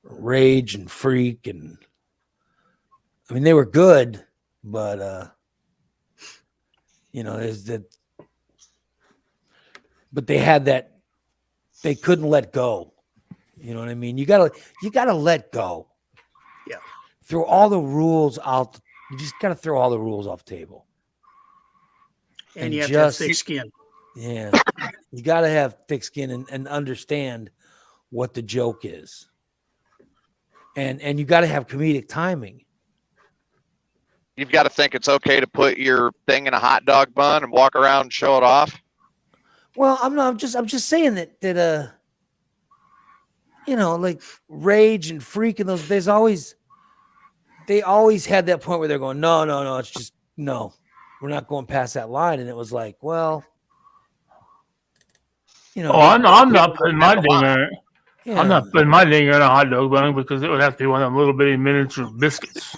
Rage and Freak, and I mean they were good, but there's that. But they had that. They couldn't let go. You know what I mean? You gotta let go. Yeah. Throw all the rules out. You just gotta throw all the rules off the table. And you have to have thick skin. Yeah. You gotta have thick skin and understand what the joke is. And you gotta have comedic timing. You've got to think it's okay to put your thing in a hot dog bun and walk around and show it off. Well, I'm just saying that like Rage and Freak and those, they always had that point where they're going, no, it's just, no, we're not going past that line. And it was like, well, I'm not putting my dinger. Yeah. I'm not putting my dinger in a hot dog bun because it would have to be one of them little bitty miniature biscuits.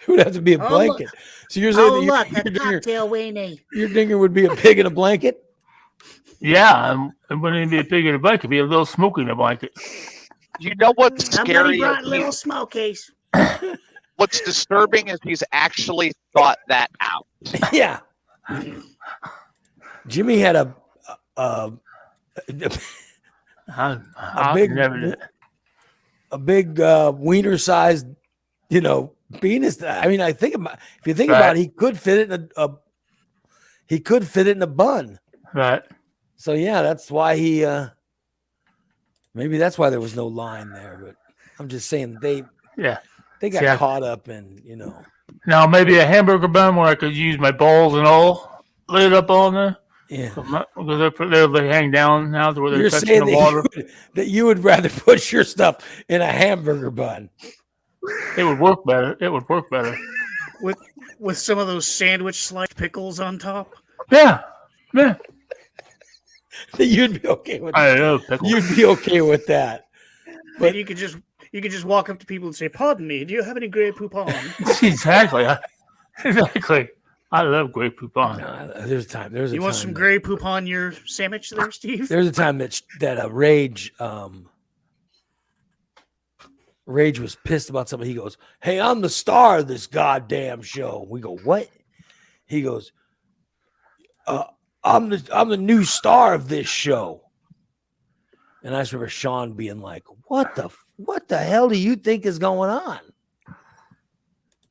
It would have to be a blanket. So you're saying that cocktail weenie. Your dinger would be a pig in a blanket? Yeah, it wouldn't even be a pig in a blanket. It'd be a little smoky in a blanket. You know what's scary? Somebody brought little smokies. What's disturbing is he's actually thought that out. Yeah. Jimmy had a big wiener-sized, penis. I mean, if you think about it, he could fit it in a bun. Right. So yeah, that's why maybe that's why there was no line there. But I'm just saying they got caught up in, Now maybe a hamburger bun where I could use my balls and all laid up on there. Yeah, because they hang down now to where they're touching saying the water. That you would rather put your stuff in a hamburger bun. It would work better. With some of those sandwich sliced pickles on top. Yeah. You'd be okay with that. I love pickles. You'd be okay with that. But you could just walk up to people and say, "Pardon me, do you have any Grey Poupon?" Exactly. I love Grey Poupon. There's a time. You want some Grey Poupon your sandwich there, Steve? There's a time that Rage was pissed about something. He goes, "Hey, I'm the star of this goddamn show." We go, "What?" He goes, I'm the new star of this show." And I just remember Sean being like, what the hell do you think is going on?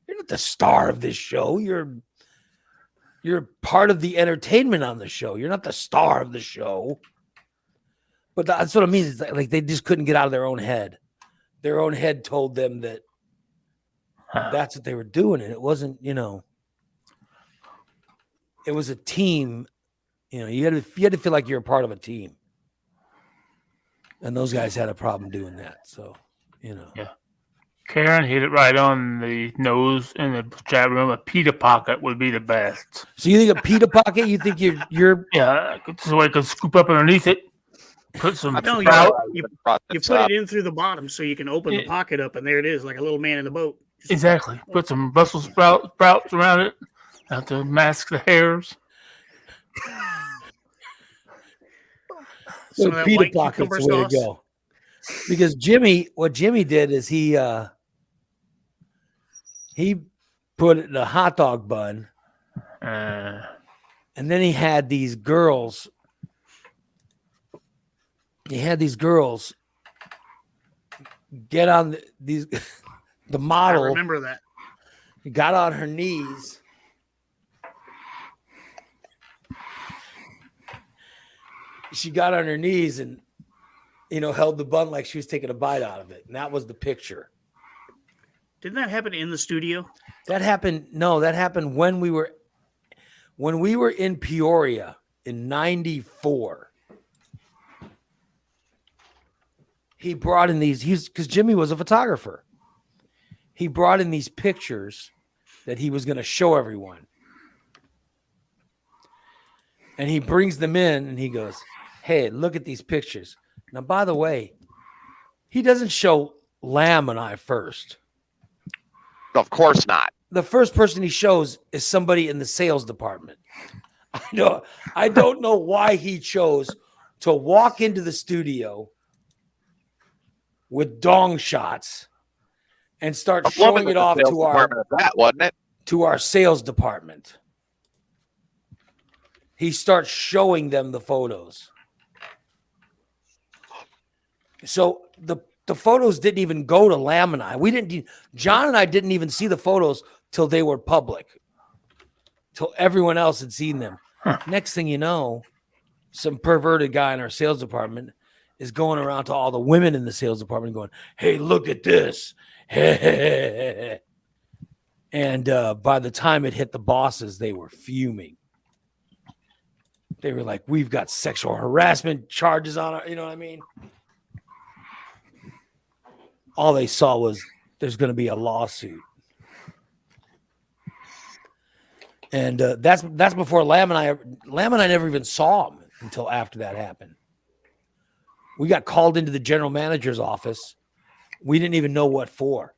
You're not the star of this show. You're part of the entertainment on the show. You're not the star of the show. But that's what I mean. Is like they just couldn't get out of their own head. Their own head told them that that's what they were doing. And it wasn't, it was a team. You had to feel like you're a part of a team. And those guys had a problem doing that. So, Yeah. Karen hit it right on the nose in the chat room. A pita pocket would be the best. So you think a pita pocket? You think you're yeah, so I could scoop up underneath it. Put some you put it in through the bottom so you can open the pocket up, and there it is, like a little man in the boat. Exactly. Put some Brussels sprouts around it. Have to mask the hairs. So pita pocket's the way to go. Because what Jimmy did is he put it in a hot dog bun, and then he had these girls. Get on the model. I remember that. He got on her knees. She got on her knees and, held the bun like she was taking a bite out of it. And that was the picture. Didn't that happen in the studio? That happened when we were in Peoria in 94. He brought in because Jimmy was a photographer. He brought in these pictures that he was going to show everyone. And he brings them in and he goes, "Hey, look at these pictures." Now, by the way, he doesn't show Lamb and I first. Of course not. The first person he shows is somebody in the sales department. I don't know why he chose to walk into the studio with dong shots and start showing it off to our sales department. He starts showing them the photos. So the photos didn't even go to Lamb and I. John and I didn't even see the photos till they were public, till everyone else had seen them. Next thing you know, some perverted guy in our sales department is going around to all the women in the sales department going, "Hey, look at this." And by the time it hit the bosses, they were fuming. They were like, "We've got sexual harassment charges on our," you know what I mean? All they saw was there's going to be a lawsuit. And that's before Lamb and I never even saw him until after that happened. We got called into the general manager's office. We didn't even know what for.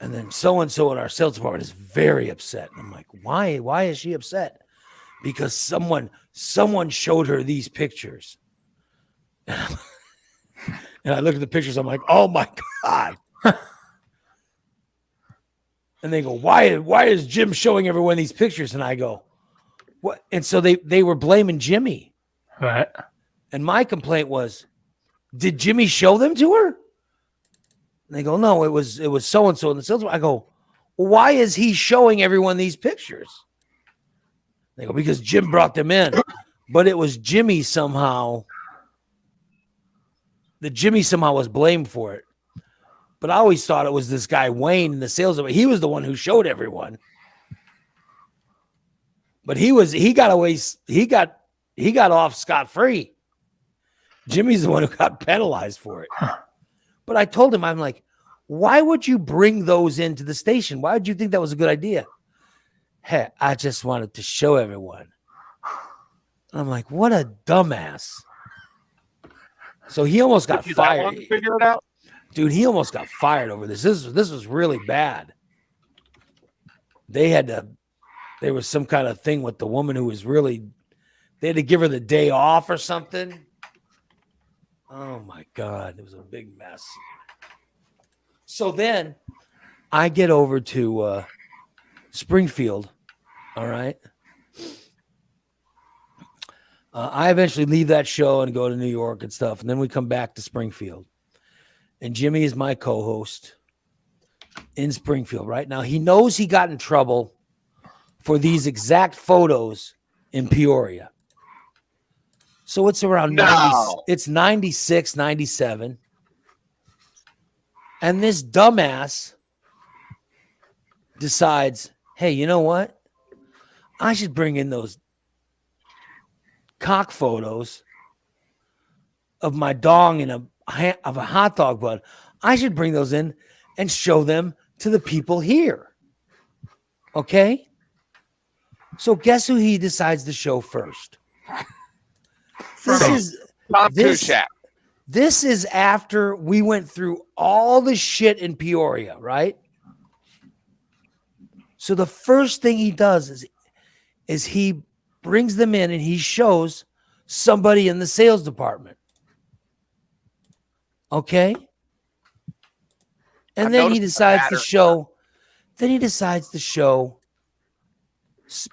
And then so-and-so in our sales department is very upset. And I'm like, why? Why is she upset? Because someone showed her these pictures. And I look at the pictures. I'm like, oh my God. And they go, why is Jim showing everyone these pictures? And I go, what? And so they were blaming Jimmy. Right. And my complaint was, did Jimmy show them to her? And they go, no, it was so-and-so in the sales. I go, well, why is he showing everyone these pictures? They go, because Jim brought them in. But it was Jimmy somehow. Jimmy somehow was blamed for it. But I always thought it was this guy, Wayne, in the sales. He was the one who showed everyone. But he got off scot-free. Jimmy's the one who got penalized for it. But I told him, I'm like, why would you bring those into the station? Why would you think that was a good idea? Hey, I just wanted to show everyone. And I'm like, what a dumbass. So he almost got fired. Figure it out? Dude, he almost got fired over this. This was really bad. There was some kind of thing with the woman who was they had to give her the day off or something. Oh my God, it was a big mess. So then I get over to Springfield. All right. I eventually leave that show and go to New York and stuff. And then we come back to Springfield. And Jimmy is my co-host in Springfield right now. He knows he got in trouble for these exact photos in Peoria. So it's around 96, 97. And this dumbass decides, hey, you know what? I should bring in those cock photos of my dong and of a hot dog bun. I should bring those in and show them to the people here. Okay? So guess who he decides to show first? This is after we went through all the shit in Peoria, right? So the first thing he does is he brings them in and he shows somebody in the sales department. Okay? And then he decides to show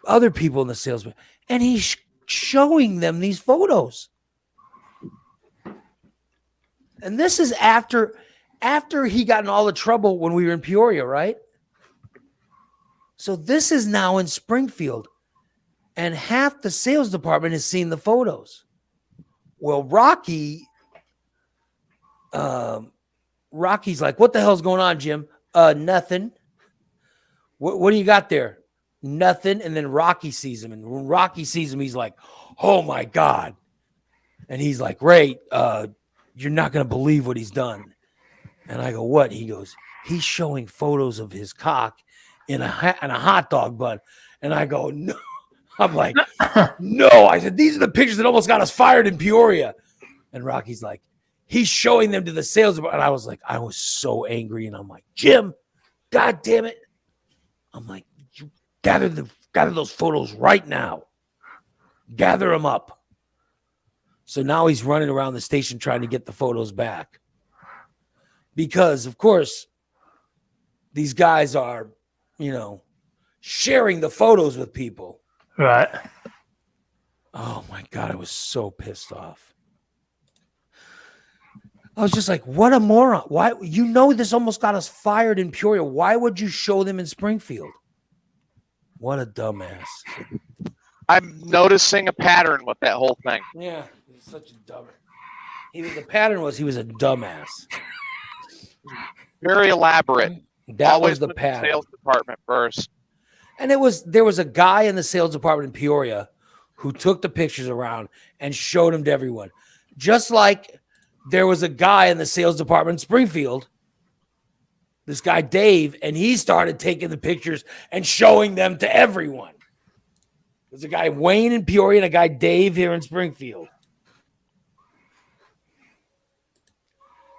other people in the sales department. And he's showing them these photos. And this is after he got in all the trouble when we were in Peoria, right? So this is now in Springfield. And half the sales department has seen the photos. Well, Rocky's like, what the hell's going on, Jim? Nothing. What do you got there? Nothing. And then Rocky sees him. And when Rocky sees him, he's like, oh my God. And he's like, Ray, you're not going to believe what he's done. And I go, what? He goes, he's showing photos of his cock in a hot dog bun. And I go, no. I'm like, no. I said, these are the pictures that almost got us fired in Peoria. And Rocky's like, he's showing them to the sales department. And I was like, I was so angry. And I'm like, Jim, God damn it. I'm like, you gather those photos right now. Gather them up. So now he's running around the station trying to get the photos back. Because, of course, these guys are, sharing the photos with people. Right. Oh, my God. I was so pissed off. I was just like, what a moron. Why? This almost got us fired in Peoria. Why would you show them in Springfield? What a dumbass. I'm noticing a pattern with that whole thing. Yeah, he's such a dumbass. The pattern was he was a dumbass. Very elaborate. That Always was the pattern. Sales department first. And there was a guy in the sales department in Peoria who took the pictures around and showed them to everyone. Just like there was a guy in the sales department in Springfield, this guy Dave, and he started taking the pictures and showing them to everyone. There's a guy Wayne in Peoria and a guy Dave here in Springfield.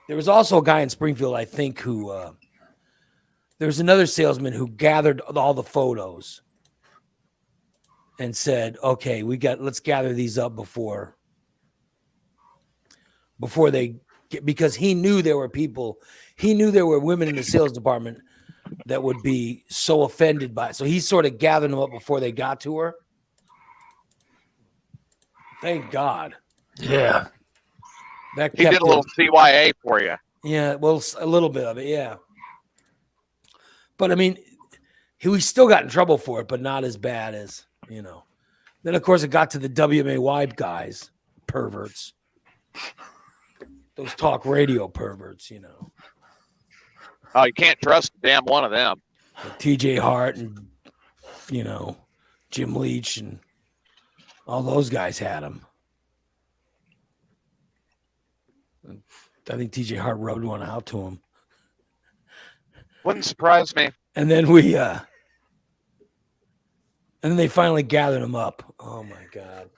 There was also a guy in Springfield, I think, who there's another salesman who gathered all the photos and said, okay, let's gather these up before they get, because he knew there were women in the sales department that would be so offended by it. So he sort of gathered them up before they got to her. Thank God. Yeah. He did a little CYA for you. Yeah, well, a little bit of it, yeah. But I mean, we still got in trouble for it, but not as bad as, Then, of course, it got to the WMAY guys, perverts. Those talk radio perverts, Oh, you can't trust a damn one of them. Like TJ Hart and, Jim Leach and all those guys had them. I think TJ Hart rubbed one out to him. Wouldn't surprise me. And then they finally gathered him up. Oh my God.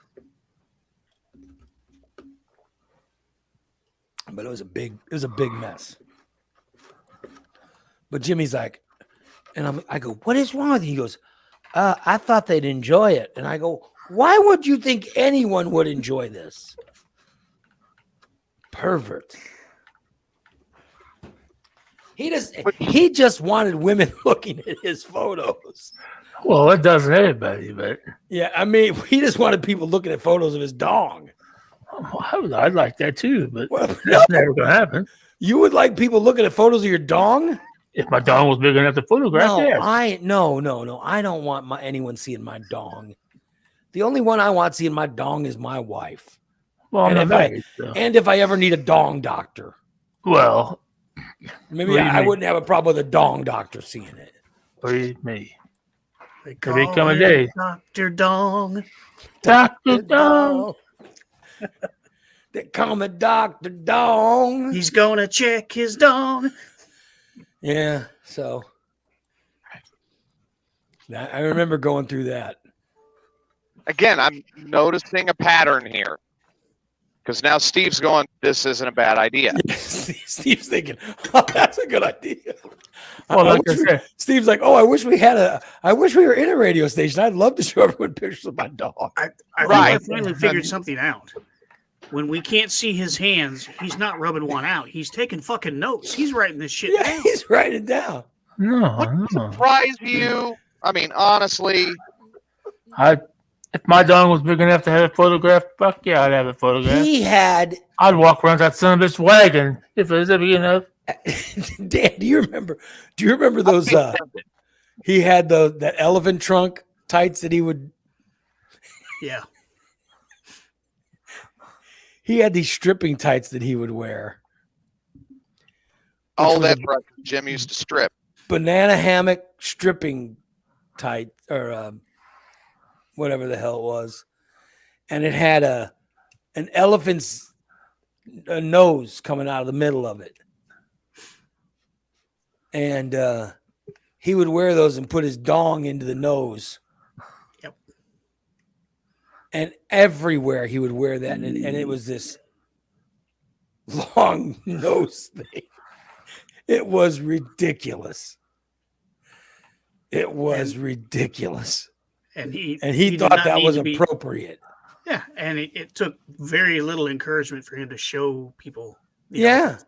But it was a big mess. But Jimmy's like, and I go, what is wrong with you? He goes, I thought they'd enjoy it. And I go, why would you think anyone would enjoy this? Pervert. He just wanted women looking at his photos. Well, it doesn't everybody, but yeah, I mean, he just wanted people looking at photos of his dong. I'd like that too, but that's never gonna happen. You would like people looking at photos of your dong? If my dong was big enough to photograph, yes. No. I don't want anyone seeing my dong. The only one I want seeing my dong is my wife. Well, and if I ever need a dong doctor. Well, maybe I wouldn't have a problem with a dong doctor seeing it. Believe me. Could come a day. Dr. Dong. Dr. Dong. They call me Dr. Dong. He's going to check his dong. Yeah, so I remember going through that. Again, I'm noticing a pattern here. Because now Steve's going, this isn't a bad idea. Steve's thinking, oh, that's a good idea. Well, Steve's like, oh, I wish we were in a radio station. I'd love to show everyone pictures of my dog. I finally figured something out. When we can't see his hands, he's not rubbing one out. He's taking fucking notes. He's writing this shit down. He's writing it down. Wouldn't surprise you? I mean, honestly. If my dong was big enough to have it photographed, fuck yeah, I'd have it photographed. I'd walk around that son of a bitch wagon if it was big enough. Dan, do you remember those? He had that elephant trunk tights that he would. Yeah. He had these stripping tights that he would wear. Oh, that's right. Jim used to strip. Banana hammock stripping tight or whatever the hell it was. And it had an elephant's nose coming out of the middle of it. And he would wear those and put his dong into the nose. Yep. And everywhere he would wear that. And it was this long nose thing. It was ridiculous. It was ridiculous. And he thought that was appropriate. Yeah. And it took very little encouragement for him to show people. Yeah.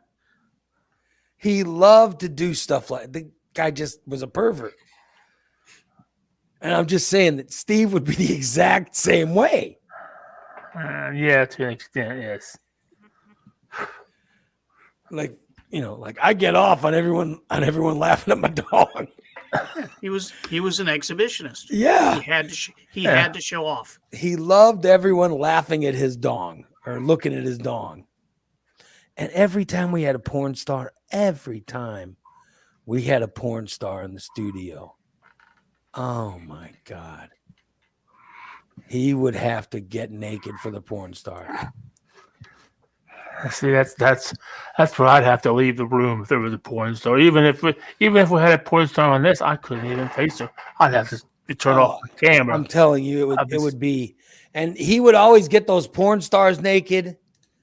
He loved to do stuff like the guy just was a pervert. And I'm just saying that Steve would be the exact same way. Yeah, to an extent, yes. Like I get off on everyone laughing at my dog. He was an exhibitionist. Yeah. He had to show off. He loved everyone laughing at his dong or looking at his dong. And every time we had a porn star in the studio, oh my God, he would have to get naked for the porn star. See, that's where I'd have to leave the room if there was a porn star. Even if we had a porn star on this, I couldn't even face her. I'd have to turn off the camera. I'm telling you, it would be. And he would always get those porn stars naked.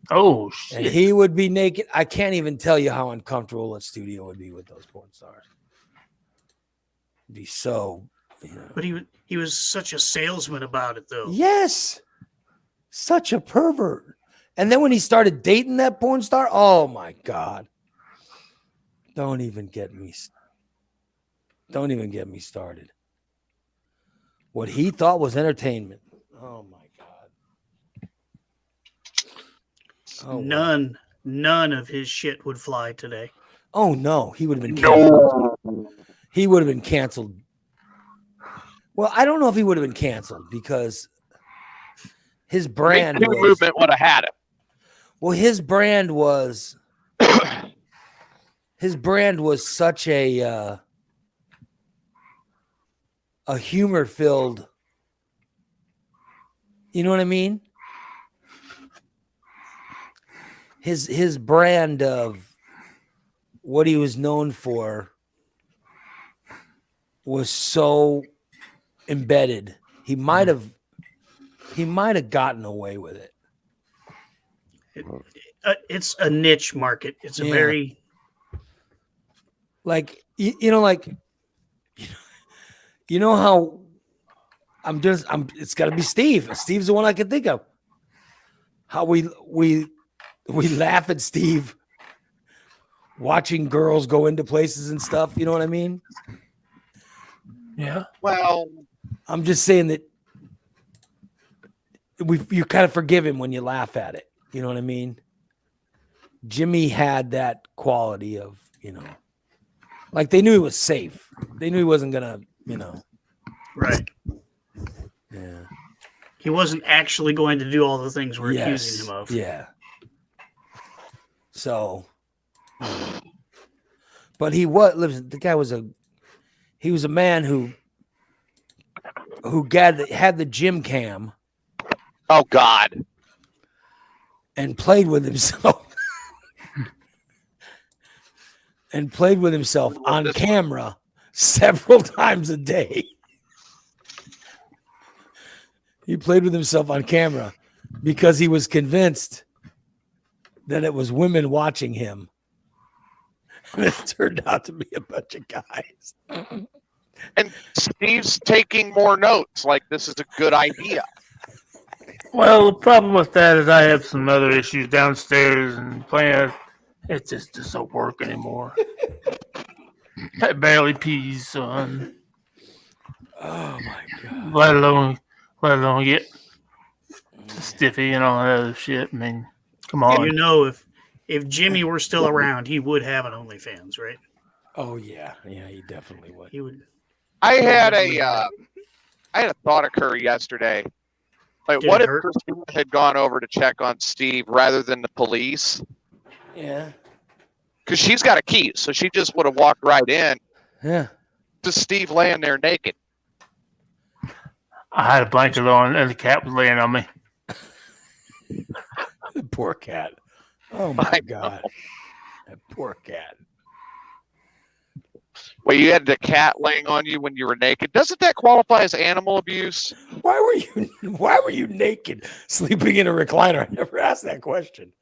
Oh shit! And he would be naked. I can't even tell you how uncomfortable a studio would be with those porn stars. Be so. But he was such a salesman about it, though. Yes, such a pervert. And then when he started dating that porn star, oh my God! Don't even get me started. What he thought was entertainment. Oh my God! Oh, none of his shit would fly today. Oh no, he would have been canceled. He would have been canceled. Well, I don't know if he would have been canceled because his brand movement would have had him. Well, his brand was such a humor-filled. You know what I mean? His brand of what he was known for was so embedded. He might have gotten away with it. It's a niche market. It's a very like how it's got to be Steve. Steve's the one I can think of. How we laugh at Steve watching girls go into places and stuff. You know what I mean? Yeah. Well, I'm just saying that you kind of forgive him when you laugh at it. You know what I mean? Jimmy had that quality of, like they knew he was safe. They knew he wasn't gonna, right. Yeah. He wasn't actually going to do all the things we're accusing him of. Yeah. So, but he was a man who had the gym cam. Oh God. And played with himself. On camera several times a day. He played with himself on camera because he was convinced that it was women watching him. And it turned out to be a bunch of guys. And Steve's taking more notes. Like, this is a good idea. Well, the problem with that is I have some other issues downstairs and playing. It just doesn't work anymore. I barely pees, son. Oh my God. Let alone get stiffy and all that other shit. I mean, come on. If Jimmy were still around, he would have an OnlyFans, right? Oh yeah, he definitely would. He would. I had a thought occur yesterday. Like, what if Christina had gone over to check on Steve rather than the police? Yeah. Because she's got a key, so she just would have walked right in. Yeah. To Steve laying there naked. I had a blanket on and the cat was laying on me. The poor cat. Oh my God. That poor cat. Well, you had the cat laying on you when you were naked. Doesn't that qualify as animal abuse? Why were you naked sleeping in a recliner? I never asked that question.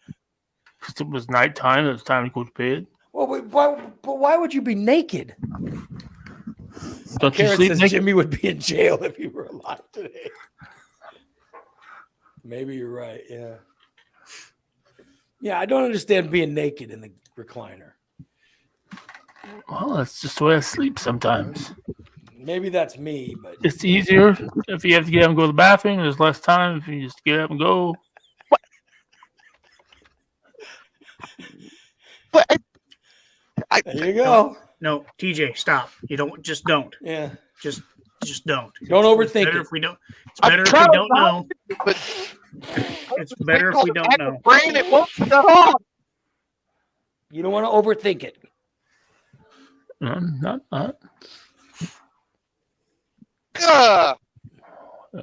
Because it was nighttime. It was time to go to bed. Well, why would you be naked? Don't Karen you sleep says naked? Jimmy would be in jail if he were alive today. Maybe you're right. Yeah. Yeah, I don't understand being naked in the recliner. Well, that's just the way I sleep sometimes. Maybe that's me, but it's easier if you have to get up and go to the bathroom. There's less time if you just get up and go. But there you go. No, TJ, stop. You don't. Yeah. Just don't. Don't overthink it's better it. If we don't. It's better if we don't know. But it's better if we don't know. Brain, it won't shut off. You don't want to overthink it. Not. Ugh.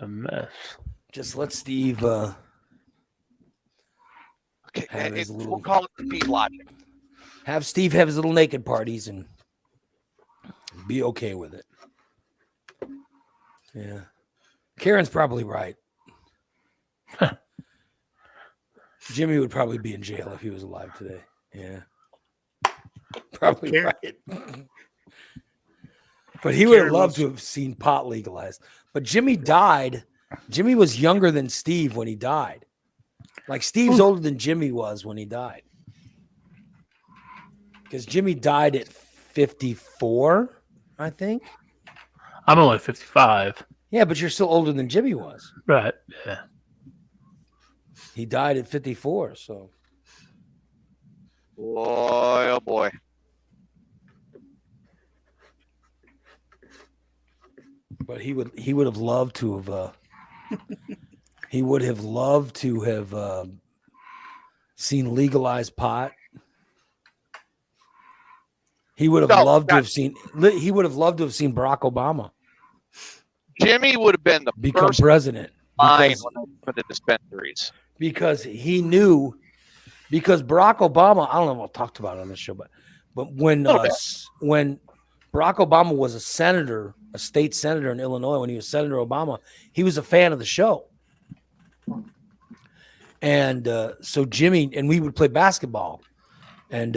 A mess. Just let Steve Okay, have his we'll call it Steve logic. Have Steve have his little naked parties and be okay with it. Yeah. Karen's probably right. Jimmy would probably be in jail if he was alive today. Yeah. Probably right. But he would have loved to have seen pot legalized. But Jimmy died. Jimmy was younger than Steve when he died. Like Steve's older than Jimmy was when he died. Because Jimmy died at 54, I think. I'm only 55. Yeah, but you're still older than Jimmy was. Right. Yeah. He died at 54, so. Boy, oh boy. But he would have loved to have he would have loved to have seen legalized pot. He would have loved to have seen Barack Obama Jimmy would have been the become first president for the dispensaries. Because he knew, because Barack Obama, I don't know if I've talked about it on this show, but when Barack Obama was a senator, a state senator in Illinois, when he was Senator Obama, he was a fan of the show. And so Jimmy, and we would play basketball, and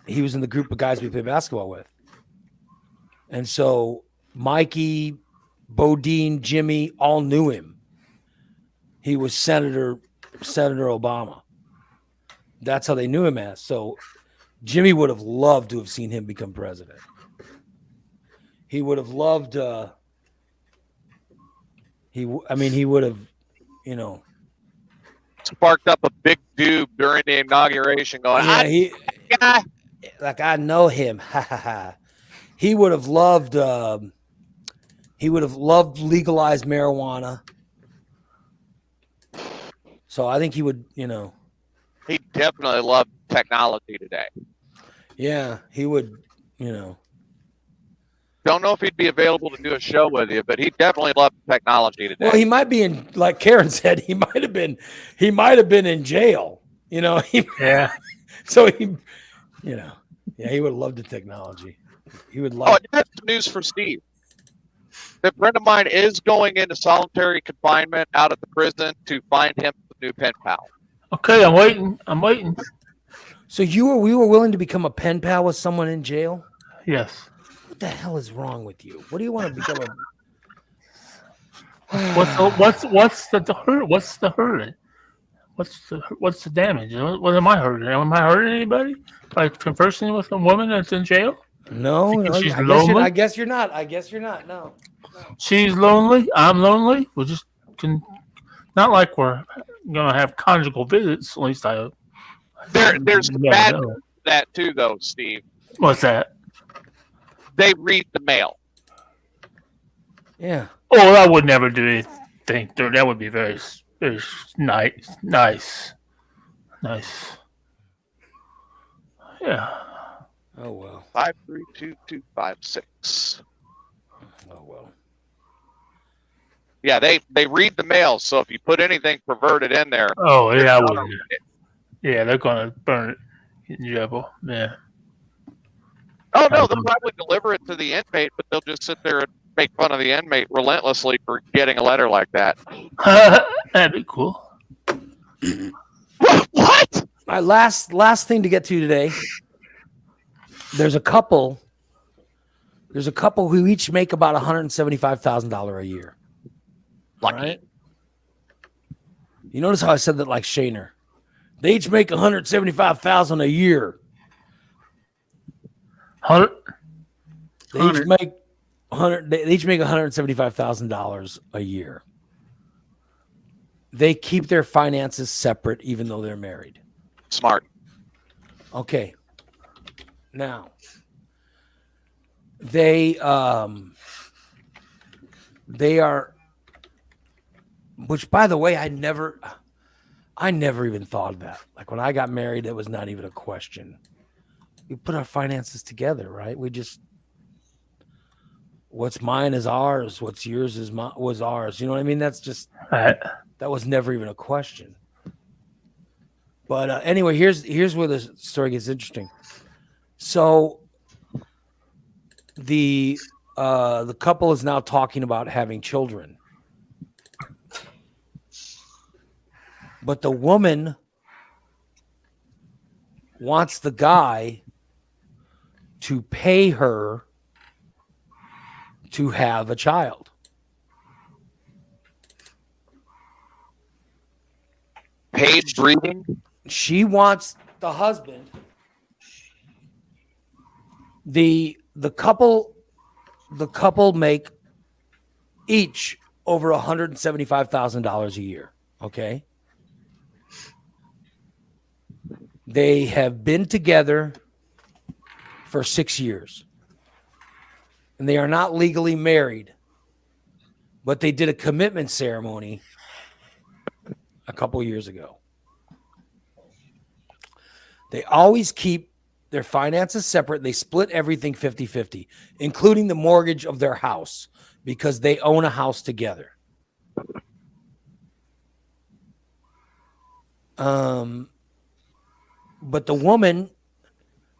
he was in the group of guys we played basketball with. And so Mikey, Bodine, Jimmy all knew him. He was Senator Obama. That's how they knew him as. So Jimmy would have loved to have seen him become president. He would have loved. He would have, sparked up a big dude during the inauguration. Going, I know him. He would have loved. He would have loved legalized marijuana. So I think he would, He definitely loved technology today. Yeah, he would, Don't know if he'd be available to do a show with you, but he definitely loved technology today. Well, he might be in, like Karen said, he might have been in jail. Yeah. So he would have loved the technology. He would love. Oh, that's news for Steve. A friend of mine is going into solitary confinement out of the prison to find him a new pen pal. Okay, I'm waiting. So we were willing to become a pen pal with someone in jail? Yes. What the hell is wrong with you? What do you want to become What's the hurt? What's the hurt? What's the damage? What am I hurting? Am I hurting anybody by conversing with a woman that's in jail? No, she's lonely. I guess you're not. No. She's lonely. I'm lonely. We're just not like we're gonna have conjugal visits. At least I hope. There's the bad news that too, though, Steve. What's that? They read the mail. Yeah. Oh, I would never do anything. That would be very, very nice. Yeah. Oh well. 532256. Oh well. Yeah, they read the mail. So if you put anything perverted in there, oh yeah, I wouldn't. Yeah, they're gonna burn it in jail. Yeah. Oh no, they'll probably deliver it to the inmate, but they'll just sit there and make fun of the inmate relentlessly for getting a letter like that. That'd be cool. What? All right, last thing to get to today. There's a couple who each make about $175,000 a year. Lucky. Right? You notice how I said that like Shaner? They each make $175,000 a year. They each make $175,000 a year. They keep their finances separate, even though they're married. Smart. Okay. Now, they are, which by the way, I never even thought of that. Like when I got married, it was not even a question. We put our finances together, right? We just, what's mine is ours. What's yours was ours. You know what I mean? That's just, that was never even a question. But anyway, here's where the story gets interesting. So the couple is now talking about having children. But the woman wants the guy to pay her to have a child. Paid breeding? She wants the husband. The couple make each over $175,000 a year. Okay. They have been together for 6 years. And they are not legally married, but they did a commitment ceremony a couple years ago. They always keep their finances separate. They split everything 50-50, including the mortgage of their house, because they own a house together. But the woman,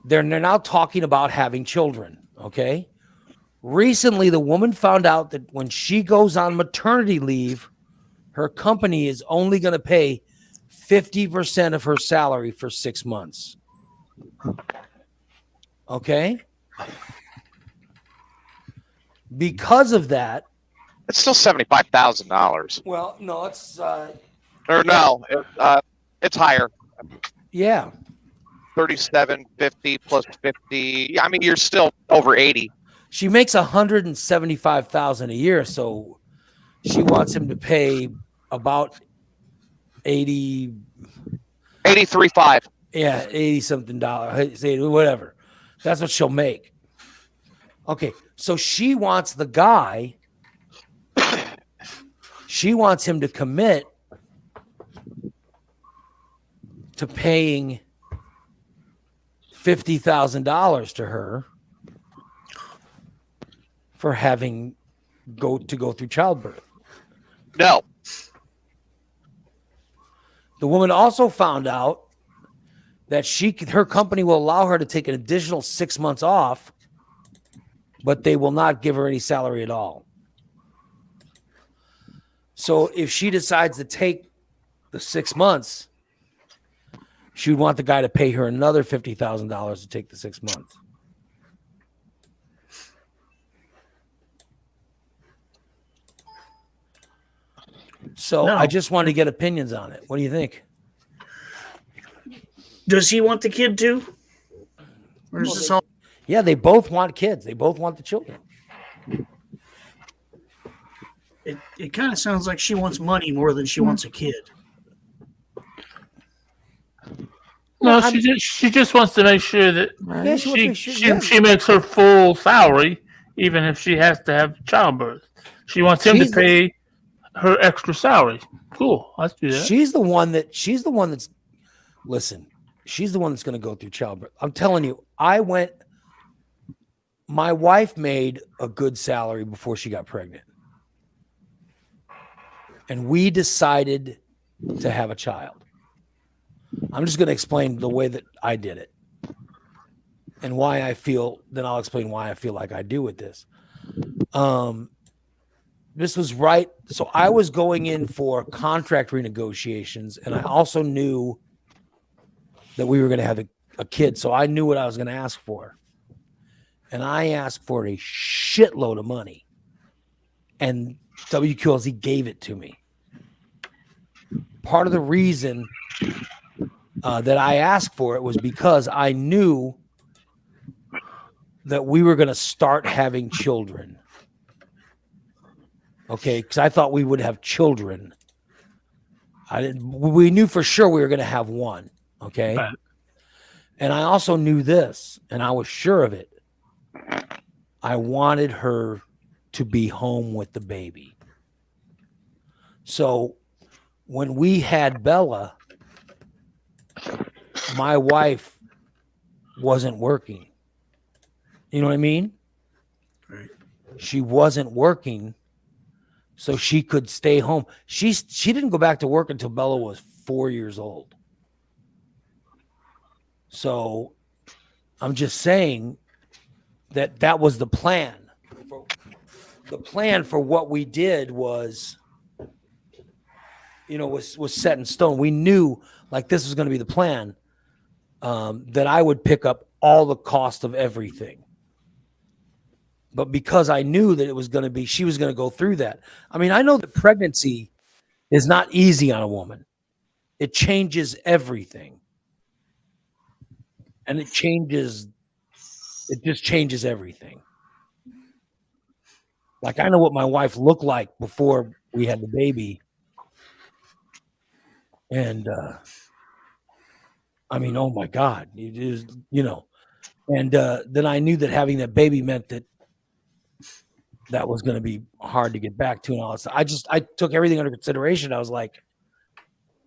they're now talking about having children, okay? Recently, the woman found out that when she goes on maternity leave, her company is only going to pay 50% of her salary for 6 months. Okay? Because of that. It's still $75,000. Well, no, it's... it's higher. Yeah. 37.50 plus 50. I mean, you're still over 80. She makes $175,000 a year, so she wants him to pay about 83.5. Yeah, 80 something dollars, whatever. That's what she'll make. Okay, so she wants the guy. She wants him to commit to paying $50,000 to her for having go through childbirth. No. The woman also found out that her company will allow her to take an additional 6 months off, but they will not give her any salary at all. So if she decides to take the 6 months, she would want the guy to pay her another $50,000 to take the 6 months. So no. I just wanted to get opinions on it. What do you think? Does he want the kid too? Or is this all? Yeah, they both want kids. They both want the children. It kind of sounds like she wants money more than she wants a kid. No, she just wants to make sure that she makes her full salary, even if she has to have childbirth. She wants him to pay her extra salary. Cool, let's do that. She's the one that's listen. She's the one that's going to go through childbirth. I'm telling you, my wife made a good salary before she got pregnant. And we decided to have a child. I'm just going to explain the way that I did it and why I feel, then I'll explain why I feel like I do with this. This was right. So I was going in for contract renegotiations, and I also knew that we were going to have a kid. So I knew what I was going to ask for. And I asked for a shitload of money. And WQLZ gave it to me. Part of the reason that I asked for it was because I knew that we were going to start having children. Okay, because I thought we would have children. We knew for sure we were going to have one. Okay. Right. And I also knew this, and I was sure of it. I wanted her to be home with the baby. So when we had Bella, my wife wasn't working. You know what I mean? Right. She wasn't working, so she could stay home. She didn't go back to work until Bella was 4 years old. So I'm just saying that was the plan. The plan for what we did was, was set in stone. We knew like this was going to be the plan, that I would pick up all the cost of everything. but because I knew that it was going to be, she was going to go through that. I mean, I know that pregnancy is not easy on a woman. It changes everything. And it just changes everything. Like, I know what my wife looked like before we had the baby. And, I mean, oh my God, it is, you know, and then I knew that having that baby meant that was going to be hard to get back to. And all that stuff. I took everything under consideration. I was like,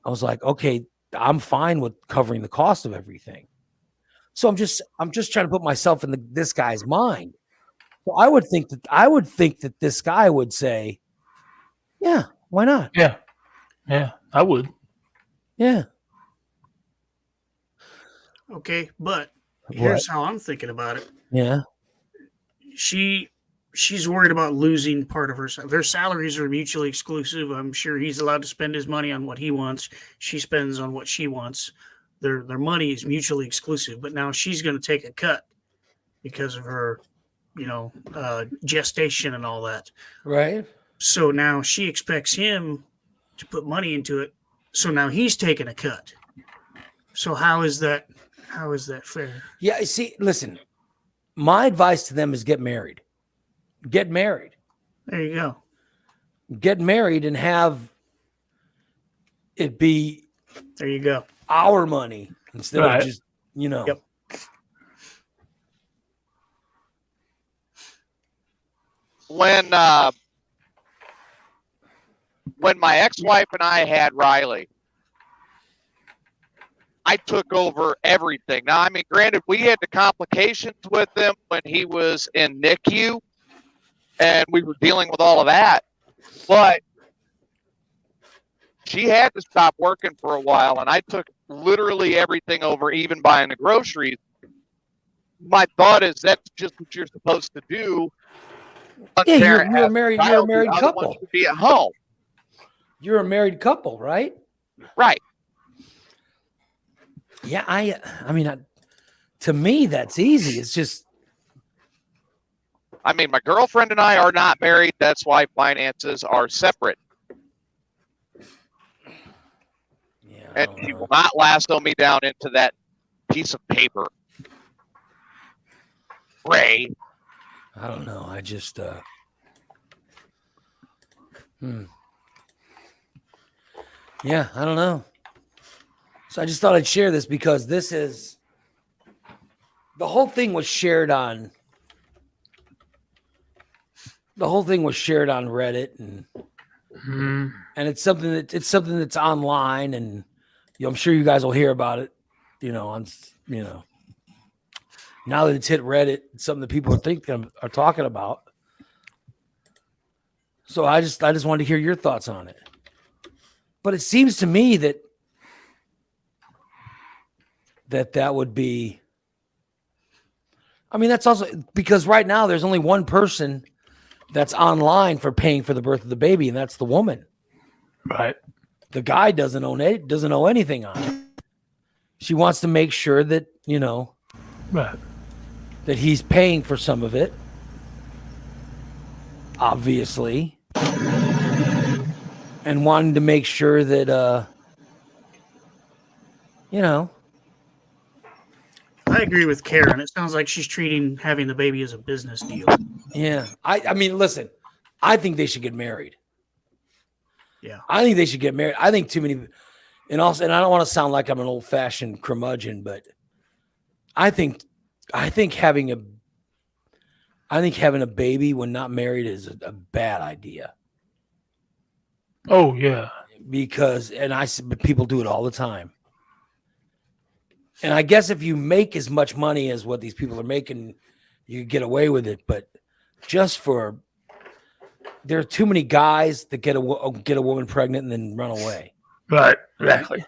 okay, I'm fine with covering the cost of everything. So I'm just trying to put myself in this guy's mind. So I would think that this guy would say, yeah, why not? Yeah, I would. Yeah. Okay, but here's how I'm thinking about it. Yeah. She's worried about losing part of her. Their salaries are mutually exclusive. I'm sure he's allowed to spend his money on what he wants. She spends on what she wants. Their money is mutually exclusive. But now she's going to take a cut because of her, gestation and all that. Right. So now she expects him to put money into it. So now he's taking a cut. So how is that fair? Yeah. See, listen, my advice to them is get married. Get married. There you go. Get married and have it be there you go. Our money instead of just, Yep. When my ex-wife and I had Riley, I took over everything. Now, I mean, granted, we had the complications with him when he was in NICU, and we were dealing with all of that. But she had to stop working for a while, and I took literally everything over, even buying the groceries. My thought is that's just what you're supposed to do. Yeah, you're a married couple. To be at home. You're a married couple, right? Right. Yeah, I mean, to me, that's easy. It's just, I mean, my girlfriend and I are not married. That's why finances are separate. Yeah, and she will not lasso me down into that piece of paper. Ray. I don't know. I just, yeah, I don't know. So I just thought I'd share this because the whole thing was shared on Reddit and it's something that's online, and I'm sure you guys will hear about it, now that it's hit Reddit, it's something that people are talking about. So I just wanted to hear your thoughts on it. But it seems to me that would be, I mean, that's also because right now there's only one person that's online for paying for the birth of the baby, and that's the woman. Right. The guy doesn't owe anything on it. She wants to make sure that, right, that he's paying for some of it. Obviously. And wanting to make sure that I agree with Karen. It sounds like she's treating having the baby as a business deal. Yeah. I mean, listen, I think they should get married. Yeah. I think they should get married. I think too many, and I don't want to sound like I'm an old-fashioned curmudgeon, but I think having a baby when not married is a bad idea. Oh yeah. Because people do it all the time. And I guess if you make as much money as what these people are making, you get away with it. But there are too many guys that get a woman pregnant and then run away. Right. Exactly.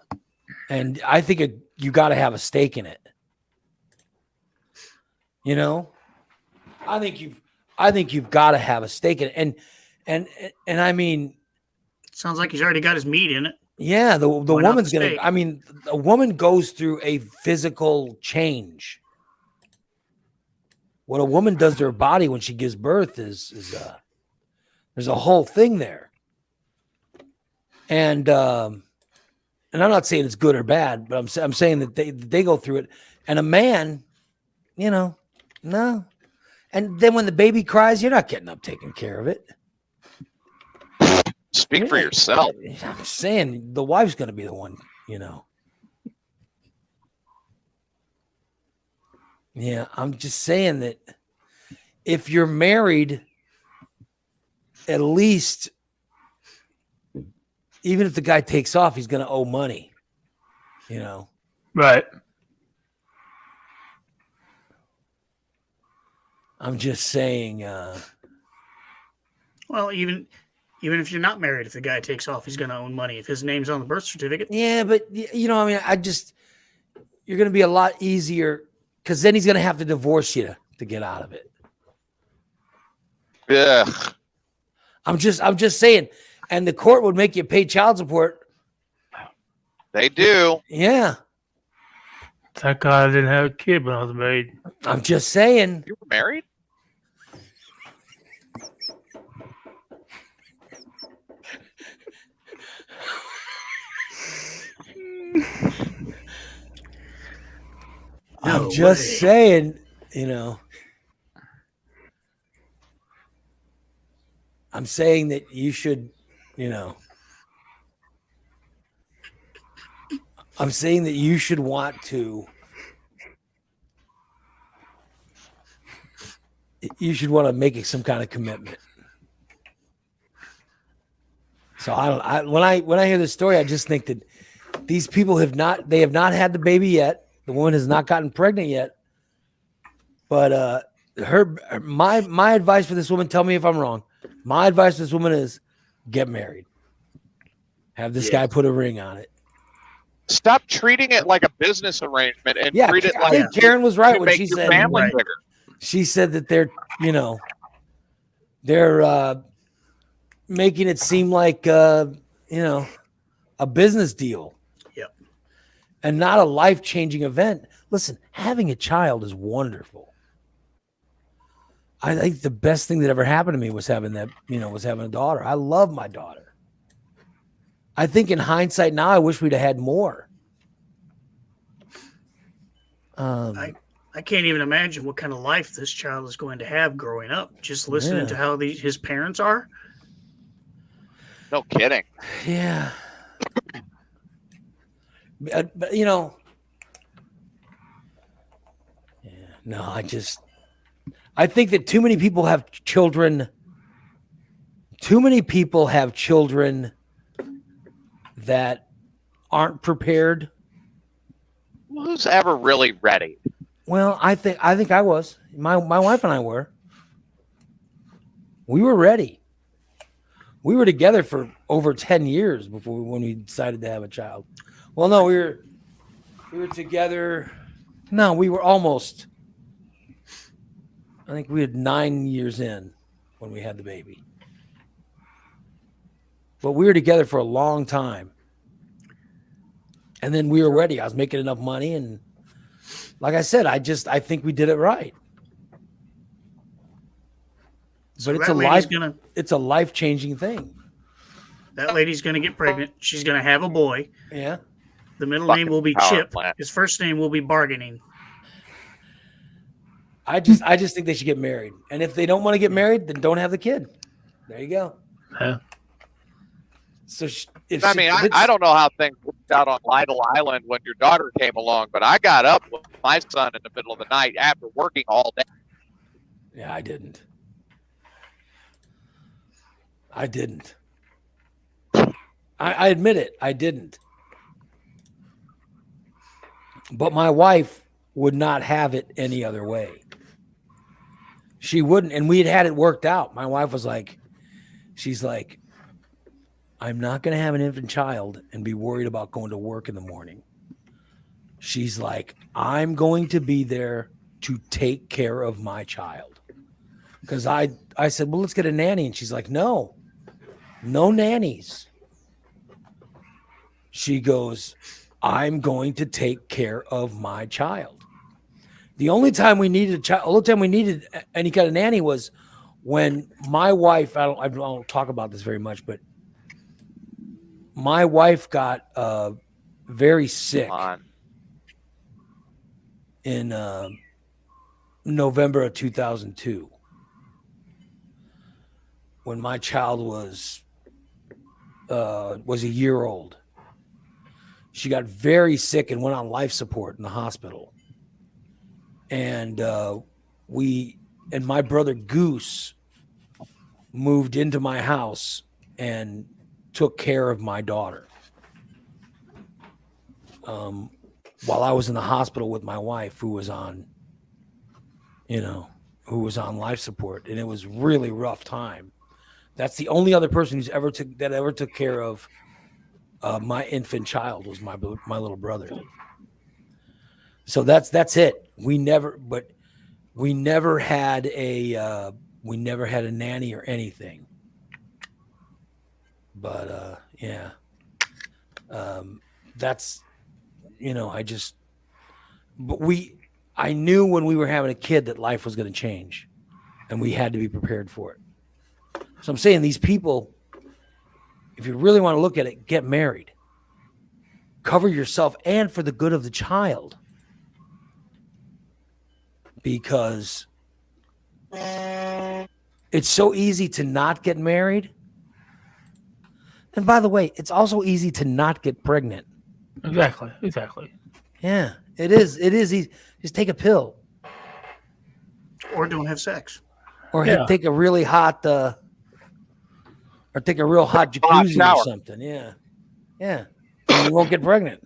And I think you got to have a stake in it. I think you've got to have a stake in it. And I mean, sounds like he's already got his meat in it. Yeah, the woman's going to, I mean, a woman goes through a physical change what a woman does to her body when she gives birth is there's a whole thing there. And I'm not saying it's good or bad, but I'm saying that they go through it. And a man, no. And then when the baby cries, you're not getting up taking care of it. Speak for yourself. I'm saying the wife's going to be the one, Yeah, I'm just saying that if you're married, at least, even if the guy takes off, he's going to owe money, Right. I'm just saying. Well, even if you're not married, if the guy takes off, he's going to own money if his name's on the birth certificate. Yeah, but you're going to be a lot easier because then he's going to have to divorce you to get out of it. Yeah. I'm just saying, and the court would make you pay child support. They do. Yeah. Thank God I didn't have a kid when I was married. I'm just saying. You were married? I'm just saying, I'm saying that you should, I'm saying that you should want to, make some kind of commitment. So when I hear this story, I just think that these people have not had the baby yet. The woman has not gotten pregnant yet. But my advice for this woman, tell me if I'm wrong. My advice to this woman is get married. Have this guy put a ring on it. Stop treating it like a business arrangement and treat it like. I think Karen was right when she said family bigger. She said that they're making it seem like a business deal. Yep. And not a life-changing event. Listen, having a child is wonderful. I think the best thing that ever happened to me was having a daughter. I love my daughter. I think in hindsight now, I wish we'd have had more. I can't even imagine what kind of life this child is going to have growing up. Just listening to how his parents are. No kidding. Yeah. But no, I think that too many people have children. Too many people have children that aren't prepared. Who's ever really ready? Well, I think I was. My wife and I were. We were ready. We were together for over 10 years when we decided to have a child. Well, no, we were together. No, we were almost. I think we had 9 years in when we had the baby. But we were together for a long time. And then we were ready. I was making enough money. And like I said, I think we did it right. So but it's a life-changing thing. That lady's going to get pregnant. She's going to have a boy. Yeah. The middle name will be Chip. His first name will be Bargaining. I just think they should get married. And if they don't want to get married, then don't have the kid. There you go. Yeah. So I don't know how things worked out on Lytle Island when your daughter came along, but I got up with my son in the middle of the night after working all day. Yeah, I didn't. I admit it. I didn't. But my wife would not have it any other way. She wouldn't. And we had it worked out. My wife was like, she's like, I'm not going to have an infant child and be worried about going to work in the morning. She's like, I'm going to be there to take care of my child. Because I said, well, let's get a nanny. And she's like, no nannies. She goes, I'm going to take care of my child. The only time we needed a child, only time we needed any kind of nanny was when my wife. I don't talk about this very much, but my wife got very sick in November of 2002, when my child was a year old. She got very sick and went on life support in the hospital. And my brother Goose moved into my house and took care of my daughter while I was in the hospital with my wife, who was on life support, and it was really rough time. That's the only other person who's ever took care of my infant child was my little brother. So that's it. We never had a nanny or anything. But that's, I knew when we were having a kid that life was going to change, and we had to be prepared for it. So I'm saying, these people, if you really want to look at it, get married, cover yourself, and for the good of the child, because it's so easy to not get married. And by the way, it's also easy to not get pregnant. Exactly. Yeah, it is. It is easy. Just take a pill. Or don't have sex. Or take a really hot, or take a real hot jacuzzi or something. Yeah. And you won't get pregnant.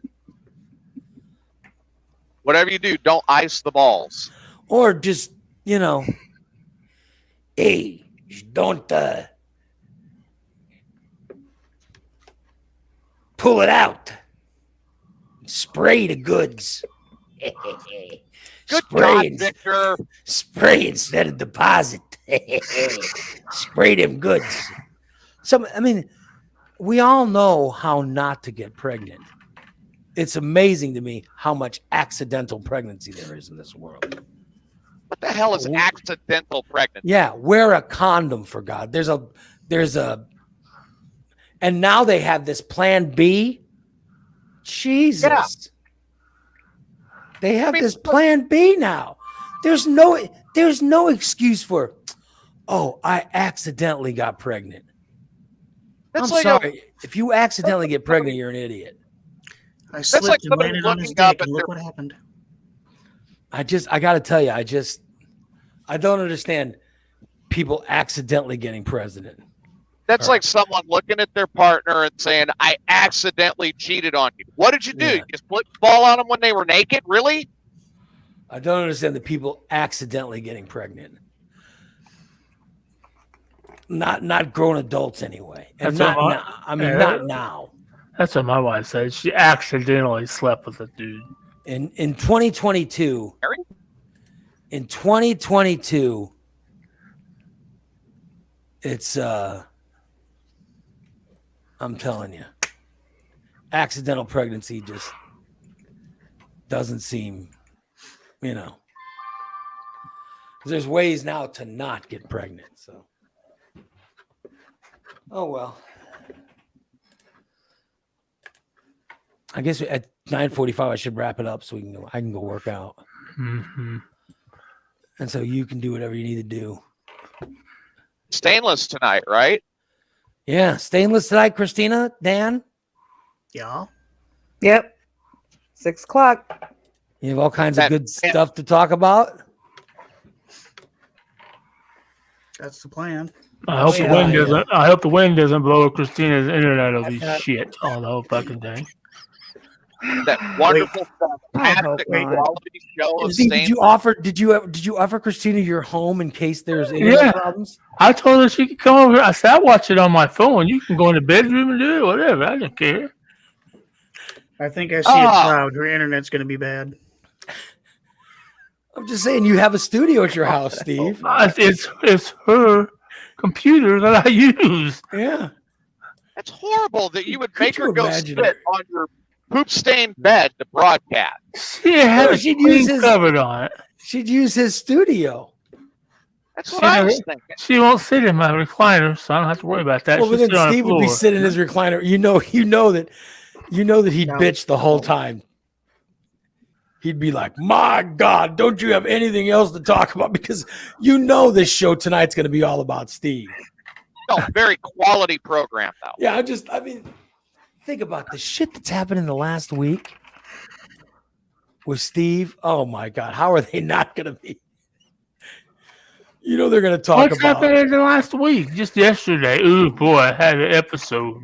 Whatever you do, don't ice the balls. Or just, hey, don't pull it out. Spray the goods. Good job, Victor. Spray instead of deposit. Spray them goods. We all know how not to get pregnant. It's amazing to me how much accidental pregnancy there is in this world. What the hell is accidental pregnancy? Yeah, wear a condom, for God. There's a, and now they have this Plan B. Jesus. Yeah. They have this Plan B now. There's no excuse for, I accidentally got pregnant. I'm sorry. If you accidentally get pregnant, you're an idiot. I slipped and landed on his dick, and look what happened. I got to tell you, I don't understand people accidentally getting pregnant. That's like someone looking at their partner and saying, I accidentally cheated on you. What did you do? Yeah. You just put the ball on them when they were naked? Really? I don't understand the people accidentally getting pregnant. Not grown adults anyway. And not now. That's what my wife said. She accidentally slept with a dude. In 2022, it's I'm telling you, accidental pregnancy just doesn't seem, there's ways now to not get pregnant. So, oh well. I guess at 9:45 I should wrap it up so I can go work out. Mm-hmm. And so you can do whatever you need to do. Stainless tonight, right? Yeah, stainless tonight, Christina, Dan. Yeah. Yep. 6:00. You have all kinds of good stuff to talk about. That's the plan. I hope the wind doesn't blow Christina's internet will be shit all the whole fucking day. That wonderful, fantastic quality show of Did you offer Christina your home in case there's internet problems? I told her she could come over. I said, I watch it on my phone. You can go in the bedroom and do it, whatever. I don't care. I think I see a cloud. Her internet's going to be bad. I'm just saying, you have a studio at your house, Steve. It's her computer that I use. Yeah. It's horrible that you would make her go sit on your poop-stained bed to broadcast. She had a screen covered on it. She'd use his studio. That's what I was thinking. She won't sit in my recliner, so I don't have to worry about that. Well, but She'll then sit on the Steve would be floor. sitting in his recliner. You know that he'd bitch the whole time. He'd be like, "My God, don't you have anything else to talk about?" Because this show tonight's going to be all about Steve. No, very quality program, though. Yeah, I mean, think about the shit that's happened in the last week with Steve. Oh my God, how are they not going to be? They're going to talk What's about happened in the last week? Just yesterday. Ooh, boy, I had an episode.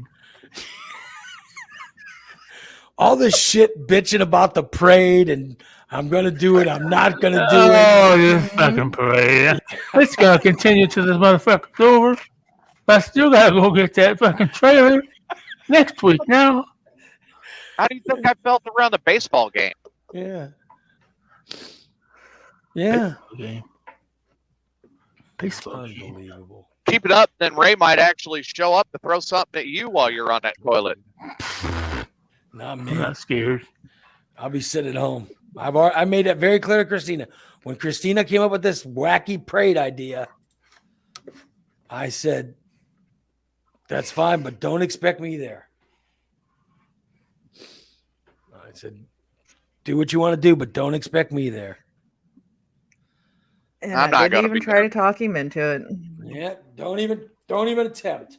all this shit bitching about the parade and I'm going to do it. I'm not going to do it. Oh, this fucking parade. It's going to continue till this motherfucker's over. But I still got to go get that fucking trailer next week now. How do you think I felt around the baseball game? Yeah. Yeah. Baseball game. Unbelievable. Keep it up, then Ray might actually show up to throw something at you while you're on that toilet. Not me. I'm not scared. I'll be sitting at home. I made that very clear to Christina. When Christina came up with this wacky parade idea, I said, "That's fine, but don't expect me there." I said, "Do what you want to do, but don't expect me there." And I'm I not didn't gonna even be try there. to talk him into it. Yeah, don't even attempt.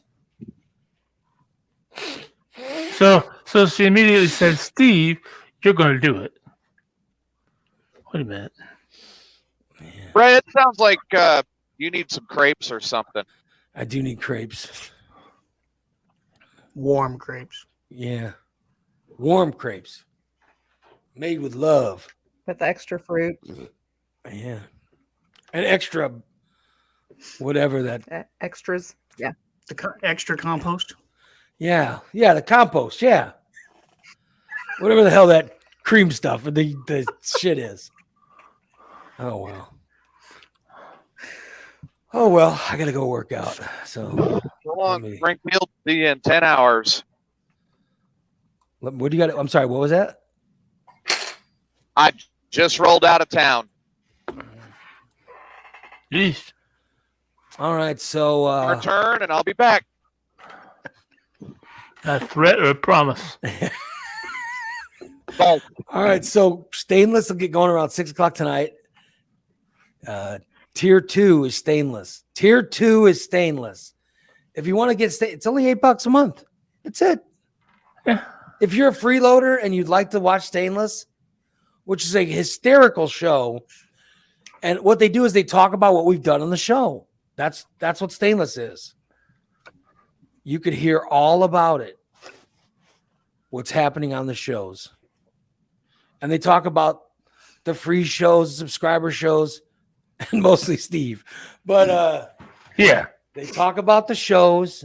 So she immediately said, "Steve, you're going to do it." Wait a minute. Ray, it sounds like you need some crepes or something. I do need crepes. Warm crepes. Yeah, warm crepes, made with love. With the extra fruit. Yeah, and extra, whatever that. Extras. Yeah. The extra compost. Yeah, the compost. Yeah, whatever the hell that cream stuff or the shit is. Oh well, I gotta go work out. So So long, Springfield. See you in 10 hours. what do you got? I'm sorry. What was that? I just rolled out of town. Yeesh. All right. So Return, and I'll be back. A threat or a promise? Oh, all right. So stainless will get going around 6:00 tonight. Tier 2 is stainless. Tier 2 is stainless. If you want to get it's only $8 a month. That's it. Yeah. If you're a freeloader and you'd like to watch Stainless, which is a hysterical show, and what they do is they talk about what we've done on the show. That's what Stainless is. You could hear all about it, what's happening on the shows. And they talk about the free shows, subscriber shows, and mostly Steve. But Yeah. they talk about the shows.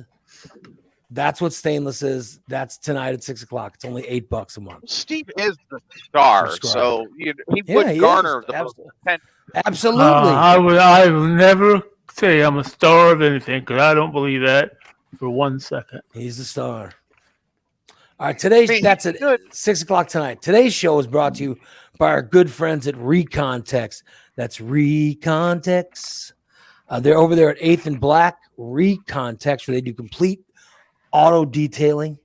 That's what Stainless is. That's tonight at 6:00. It's only $8 a month. Steve is the star, Subscribe. so he Yeah, would he garner is. the most attention. Absolutely. I will never say I'm a star of anything because I don't believe that for 1 second. He's the star. All right, that's at Good. 6:00 tonight. Today's show is brought to you by our good friends at Recontext. That's Recontext. They're over there at 8th and Black. Recontext, where they do complete auto detailing.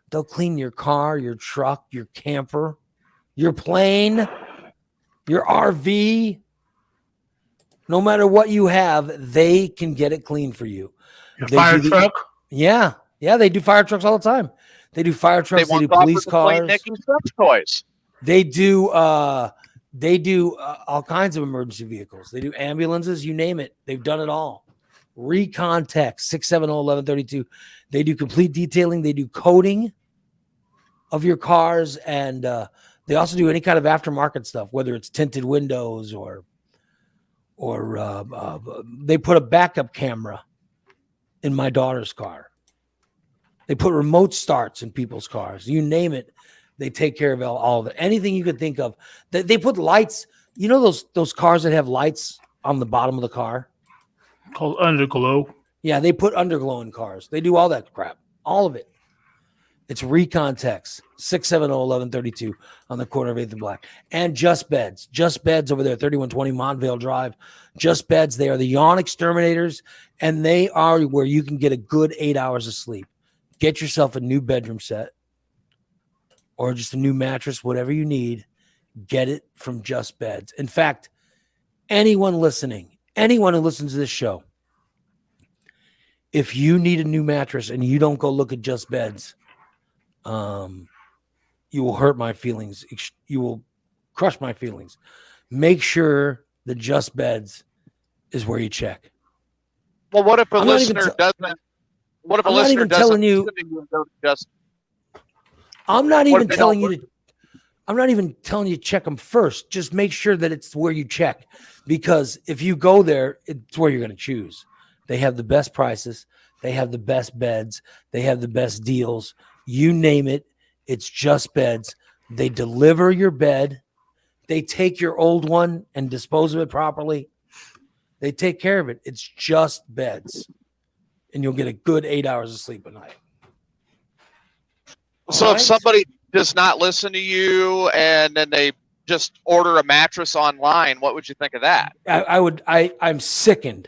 They'll clean your car, your truck, your camper, your plane, your RV. No matter what you have, they can get it clean for you. Your They fire do the- truck? Yeah, they do fire trucks all the time. They do fire trucks. They do police cars. Nikki's sex toys. They do all kinds of emergency vehicles. They do ambulances, you name it. They've done it all. Recontext 670-1132. They do complete detailing. They do coating of your cars, and they also do any kind of aftermarket stuff, whether it's tinted windows or they put a backup camera in my daughter's car. They put remote starts in people's cars. You name it, they take care of all of it. Anything you could think of. They put lights. You know those cars that have lights on the bottom of the car? Called Underglow. Yeah, they put underglow in cars. They do all that crap. All of it. It's Recon Tex, 670-1132 on the corner of 8th and Black. And Just Beds. Just Beds over there, 3120 Montvale Drive. Just Beds. They are the yawn exterminators, and they are where you can get a good 8 hours of sleep. Get yourself a new bedroom set or just a new mattress, whatever you need. Get it from Just Beds. In fact, anyone listening, anyone who listens to this show, if you need a new mattress and you don't go look at Just Beds, you will hurt my feelings. You will crush my feelings. Make sure the Just Beds is where you check. Well, what if a listener doesn't? What if a listener doesn't? I'm not even telling you to. I'm not even telling you to check them first. Just make sure that it's where you check, because if you go there, it's where you're going to choose. They have the best prices. They have the best beds. They have the best deals. You name it, it's Just Beds. They deliver your bed. They take your old one and dispose of it properly. They take care of it. It's Just Beds. And you'll get a good 8 hours of sleep a night. So if somebody does not listen to you and then they just order a mattress online, what would you think of that? I'm sickened.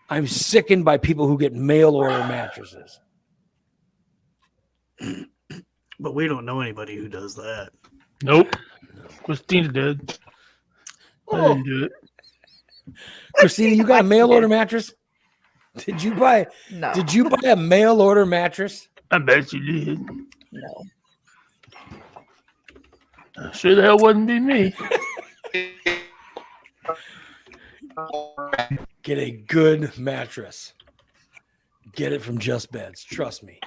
I'm sickened by people who get mail order mattresses. But we don't know anybody who does that. Nope. Christina did. I didn't do it. Christina, you got a mail order mattress? Did you buy? No. Did you buy a mail order mattress? I bet you did. No. Sure the hell wouldn't be me. Get a good mattress. Get it from Just Beds. Trust me.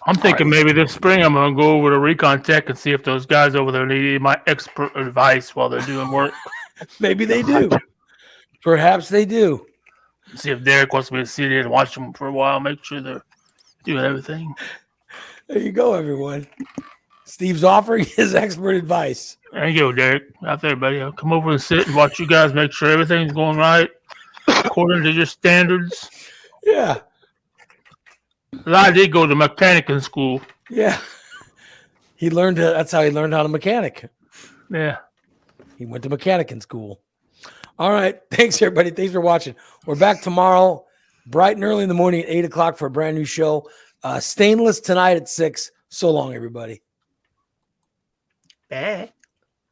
I'm thinking maybe this spring I'm going to go over to Recon Tech and see if those guys over there need my expert advice while they're doing work. Maybe they do. Perhaps they do. See if Derek wants me to sit here and watch them for a while, make sure they're doing everything. There you go, everyone. Steve's offering his expert advice. There you go, Derek. Out there, buddy. I'll come over and sit and watch you guys make sure everything's going right according to your standards. Yeah. I did go to mechanic in school. Yeah. That's how he learned how to mechanic. Yeah. He went to mechanic in school. All right. Thanks, everybody. Thanks for watching. We're back tomorrow, bright and early in the morning at 8 o'clock for a brand new show. Stainless tonight at 6. So long, everybody. Bye.